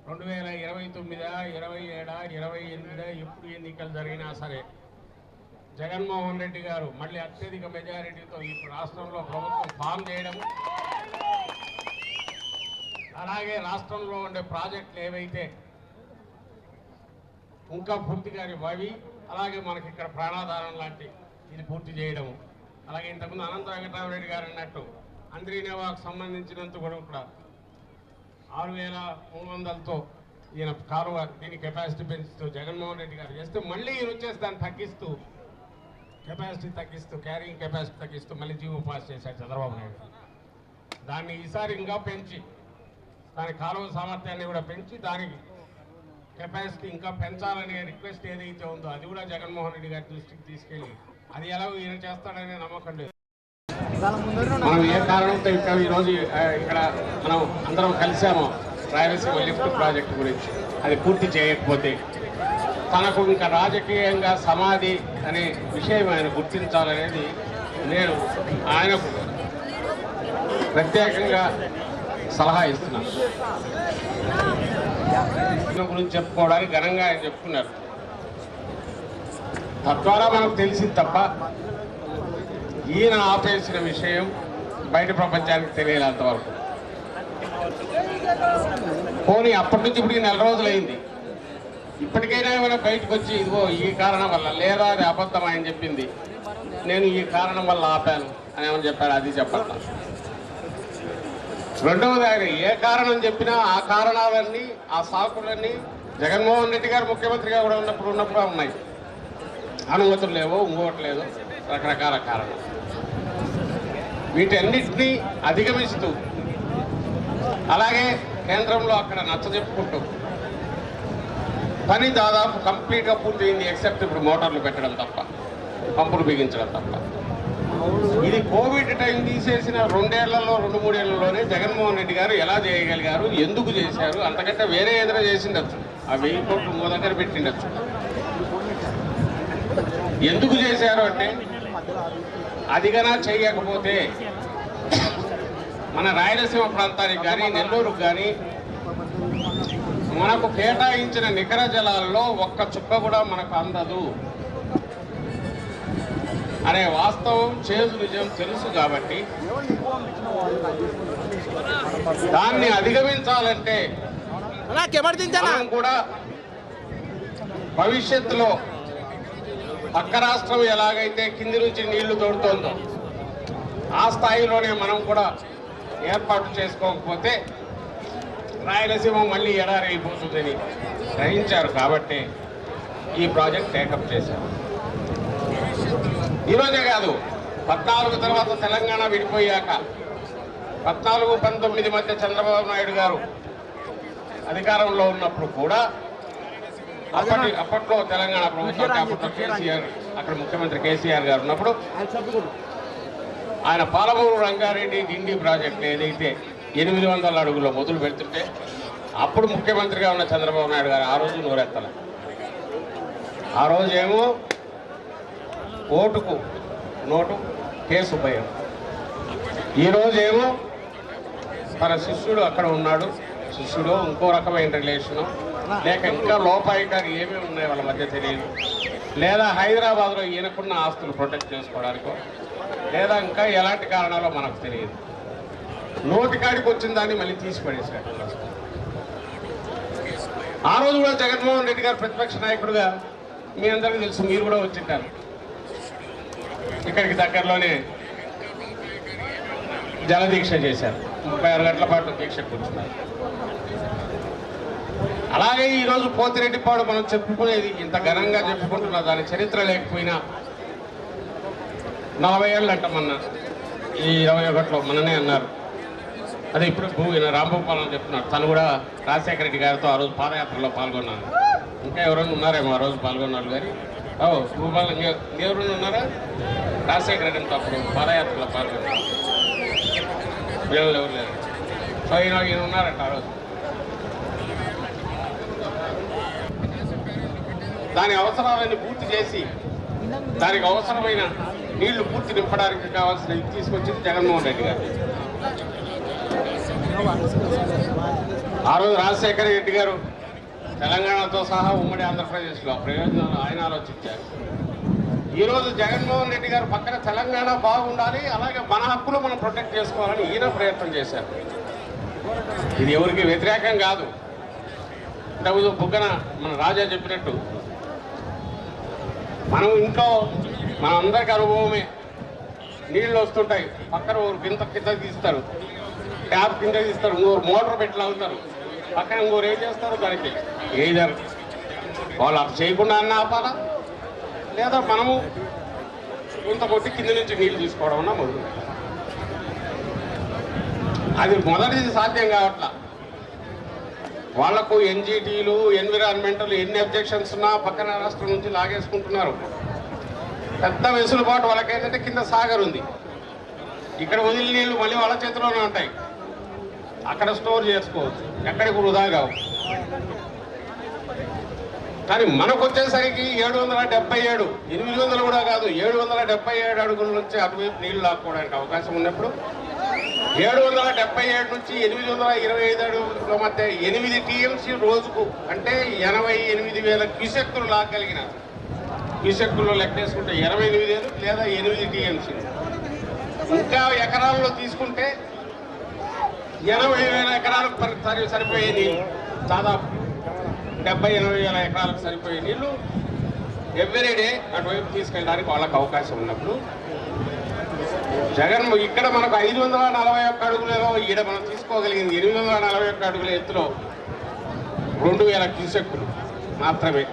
2029, 27, 28 ఎప్పుడు ఎన్నికలు జరిగినా సరే జగన్మోహన్ రెడ్డి గారు మళ్ళీ అత్యధిక మెజారిటీతో ఈ రాష్ట్రంలో ప్రభుత్వం ఫామ్ చేయడం, అలాగే రాష్ట్రంలో ఉండే ప్రాజెక్టులు ఏవైతే ఇంకా పూర్తిగా అవి, అలాగే మనకి ఇక్కడ ప్రాణాధారం లాంటి ఇది పూర్తి చేయడం, అలాగే ఇంతకుముందు అనంత వెంకటరామరెడ్డి గారు అన్నట్టు అంద్రీనేవాకు సంబంధించినంత కూడా 6,300తో ఈయన కాలువ దీని కెపాసిటీ పెంచుతూ జగన్మోహన్ రెడ్డి గారు చేస్తూ మళ్ళీ ఈయన వచ్చేసి దాన్ని తగ్గిస్తూ కెపాసిటీ తగ్గిస్తూ క్యారింగ్ కెపాసిటీ తగ్గిస్తూ మళ్ళీ జీవో పాస్ చేశారు చంద్రబాబు నాయుడు. దాన్ని ఈసారి ఇంకా పెంచి దాని కాలువ సామర్థ్యాన్ని కూడా పెంచి దానికి కెపాసిటీ ఇంకా పెంచాలనే రిక్వెస్ట్ ఏదైతే ఉందో అది కూడా జగన్మోహన్ రెడ్డి గారి దృష్టికి తీసుకెళ్ళి అది ఎలా ఈయన చేస్తాడనే నమ్మకం లేదు. మనం ఏ కారణంతో ఇంకా ఈరోజు ఇక్కడ మనం అందరం కలిసామో రాయలసీమ లిఫ్ట్ ప్రాజెక్టు గురించి, అది పూర్తి చేయకపోతే తనకు ఇంకా రాజకీయంగా సమాధి అనే విషయం ఆయన గుర్తించాలనేది నేను ఆయనకు ప్రత్యేకంగా సలహా ఇస్తున్నాను. గురించి చెప్పుకోవడానికి ఘనంగా ఆయన చెప్పుకున్నారు. తద్వారా మనకు తెలిసింది తప్ప ఈయన ఆపేసిన విషయం బయట ప్రపంచానికి తెలియలేంతవరకు. పోనీ అప్పటి నుంచి ఇప్పటికి 4 రోజులైంది. ఇప్పటికైనా ఏమైనా బయటకు వచ్చి ఇదిగో ఈ కారణం వల్ల, లేదా అది అబద్ధం ఆయన చెప్పింది, నేను ఈ కారణం వల్ల ఆపాను అని ఏమని చెప్పారు, అది చెప్పట్లా. రెండవది, ఆయన ఏ కారణం చెప్పినా ఆ కారణాలన్నీ, ఆ సాకులన్నీ జగన్మోహన్ రెడ్డి గారు ముఖ్యమంత్రిగా కూడా ఉన్నప్పుడు ఉన్నాయి. అనుమతులు లేవో, ఇంకోటి లేదు, రకరకాల కారణాలు. వీటన్నిటినీ అధిగమిస్తూ అలాగే కేంద్రంలో అక్కడ నచ్చజెప్పుకుంటూ పని దాదాపు కంప్లీట్గా పూర్తయింది, ఎక్సెప్ట్ ఇప్పుడు మోటార్లు పెట్టడం తప్ప, పంపులు బిగించడం తప్ప. ఇది కోవిడ్ టైం తీసేసిన 2 ఏళ్లలో 2-3 ఏళ్లలోనే జగన్మోహన్ రెడ్డి గారు ఎలా చేయగలిగారు, ఎందుకు చేశారు, అంతకంటే వేరే ఏదైనా చేసిండొచ్చు, ఆ 1000 కోట్లు ఇంకో దగ్గర పెట్టిండొచ్చు. ఎందుకు చేశారు అంటే అదిగనా చేయకపోతే మన రాయలసీమ ప్రాంతానికి కానీ నెల్లూరుకు కానీ మనకు కేటాయించిన నికర జలాల్లో ఒక్క చుక్క కూడా మనకు అందదు అనే వాస్తవం, చేదు నిజం తెలుసు. కాబట్టి దాన్ని అధిగమించాలంటే మనం కూడా భవిష్యత్తులో పక్క రాష్ట్రం ఎలాగైతే కింది నుంచి నీళ్లు తోడుతోందో ఆ స్థాయిలోనే మనం కూడా ఏర్పాటు చేసుకోకపోతే రాయలసీమ మళ్ళీ ఎడారి అయిపోతుందని గ్రహించారు. కాబట్టి ఈ ప్రాజెక్ట్ టేకప్ చేశారు. ఈరోజే కాదు, 14 తర్వాత తెలంగాణ విడిపోయాక 14-19 మధ్య చంద్రబాబు నాయుడు గారు అధికారంలో ఉన్నప్పుడు కూడా అప్పట్లో తెలంగాణ ప్రభుత్వం అప్పట్లో కేసీఆర్, అక్కడ ముఖ్యమంత్రి కేసీఆర్ గారు ఉన్నప్పుడు ఆయన పాలమూరు రంగారెడ్డి డిండి ప్రాజెక్టు ఏదైతే 800 అడుగుల్లో మొదలు పెడుతుంటే అప్పుడు ముఖ్యమంత్రిగా ఉన్న చంద్రబాబు నాయుడు గారు ఆ రోజు నోరెత్తల. ఆ రోజేమో ఓటుకు నోటు కేసు భయం, ఈరోజేమో తన శిష్యుడు అక్కడ ఉన్నాడు, శిష్యుడు ఇంకో రకమైన రిలేషను, లేక ఇంకా లోపాయికారు ఏమేమి ఉన్నాయి వాళ్ళ మధ్య తెలియదు, లేదా హైదరాబాద్లో ఈయనకున్న ఆస్తులు ప్రొటెక్ట్ చేసుకోవడానికో, లేదా ఇంకా ఎలాంటి కారణాలో మనకు తెలియదు. నోటికాడికి వచ్చిన దాన్ని మళ్ళీ తీసి పడేశాడు. ఆ రోజు కూడా జగన్మోహన్ రెడ్డి గారు ప్రతిపక్ష నాయకుడుగా మీ అందరికీ తెలుసు, మీరు కూడా వచ్చింటారు. ఇక్కడికి దగ్గరలోనే జలదీక్ష చేశారు, 36 గంటల పాటు దీక్ష కూర్చున్నారు. అలాగే ఈరోజు పోతిరెడ్డిపాడు మనం చెప్పుకునేది, ఇంత ఘనంగా చెప్పుకుంటున్నా, దాని చరిత్ర లేకపోయినా 40 ఏళ్ళు అంటామన్నా, ఈ 21లో మననే అన్నారు. అదే ఇప్పుడు రాంభూపాలం చెప్తున్నారు, తను కూడా రాజశేఖర రెడ్డి గారితో ఆ రోజు పాదయాత్రలో పాల్గొన్నాను. ఇంకా ఎవరైనా ఉన్నారేమో ఆ రోజు పాల్గొన్నారు కానీ, భూపాలం ఇంకెవరైనా ఉన్నారా? రాజశేఖర రెడ్డితో అప్పుడు పాదయాత్రలో పాల్గొన్నారు. వీళ్ళు ఎవరు లేరు. సో ఈయన ఉన్నారంట ఆ రోజు. దాని అవసరాలన్నీ పూర్తి చేసి దానికి అవసరమైన నీళ్లు పూర్తి నింపడానికి కావాల్సిన ఇది తీసుకొచ్చింది జగన్మోహన్ రెడ్డి గారు. ఆ రోజు రాజశేఖర రెడ్డి గారు తెలంగాణతో సహా ఉమ్మడి ఆంధ్రప్రదేశ్లో ప్రయోజనాలు ఆయన ఆలోచించారు. ఈరోజు జగన్మోహన్ రెడ్డి గారు పక్కన తెలంగాణ బాగుండాలి, అలాగే మన హక్కులు మనం ప్రొటెక్ట్ చేసుకోవాలని ఈయన ప్రయత్నం చేశారు. ఇది ఎవరికి వ్యతిరేకం కాదు. ఇంతకుముందు బుగ్గన మన రాజా చెప్పినట్టు, మనం ఇంట్లో మన అందరికి అనుభవమే, నీళ్ళు వస్తుంటాయి, పక్కన ఒక కింద తీస్తారు, ట్యాప్ కింద తీస్తారు, ఇంకోరు మోటార్ పెట్టి లాగుతారు, పక్కన ఇంకోరు ఏం చేస్తారు, దానికి ఏదర్ వాళ్ళు అటు చేయకుండా అన్న ఆపాలా, లేదా మనము కొంత కొట్టి కింద నుంచి నీళ్ళు తీసుకోవడం అన్నా మొదలు. అది మొదటిది సాధ్యం కావట్లా. వాళ్లకు ఎన్జిటీలు, ఎన్విరాన్మెంటల్ ఎన్ని అబ్జెక్షన్స్ ఉన్నా పక్కన రాష్ట్రం నుంచి లాగేసుకుంటున్నారు. పెద్ద వెసులుబాటు వాళ్ళకైతే కింద సాగర్ ఉంది, ఇక్కడ వదిలి నీళ్లు మళ్ళీ వాళ్ళ చేతిలోనే ఉంటాయి, అక్కడ స్టోర్ చేసుకోవచ్చు, ఎక్కడికి వృధా కావు. కానీ మనకు వచ్చేసరికి 777, 800 కూడా కాదు, 777 అడుగుల నుంచి అటువైపు నీళ్లు లాక్కోవడానికి అవకాశం ఉన్నప్పుడు 777 నుంచి 825 అడుగుల మధ్య 8 టీఎంసీ రోజుకు, అంటే 88,000 క్యూసెక్కులు లాగలిగిన, క్యూసెక్కుల్లో లెక్కేసుకుంటే 88,000 లేదా 8 టీఎంసీ. ఇంకా ఎకరాల్లో తీసుకుంటే 80,000 ఎకరాలకు సరిపోయే నీళ్ళు, దాదాపు 70-80,000 ఎకరాలకు సరిపోయే నీళ్లు ఎవ్రీడే అటువైపు తీసుకెళ్ళడానికి వాళ్ళకు అవకాశం ఉన్నప్పుడు, జగన్ ఇక్కడ మనకు 541 అడుగులలో ఈడ మనం తీసుకోగలిగింది 841 అడుగుల ఎత్తులో 2,000 క్యూసెక్కులు మాత్రమే.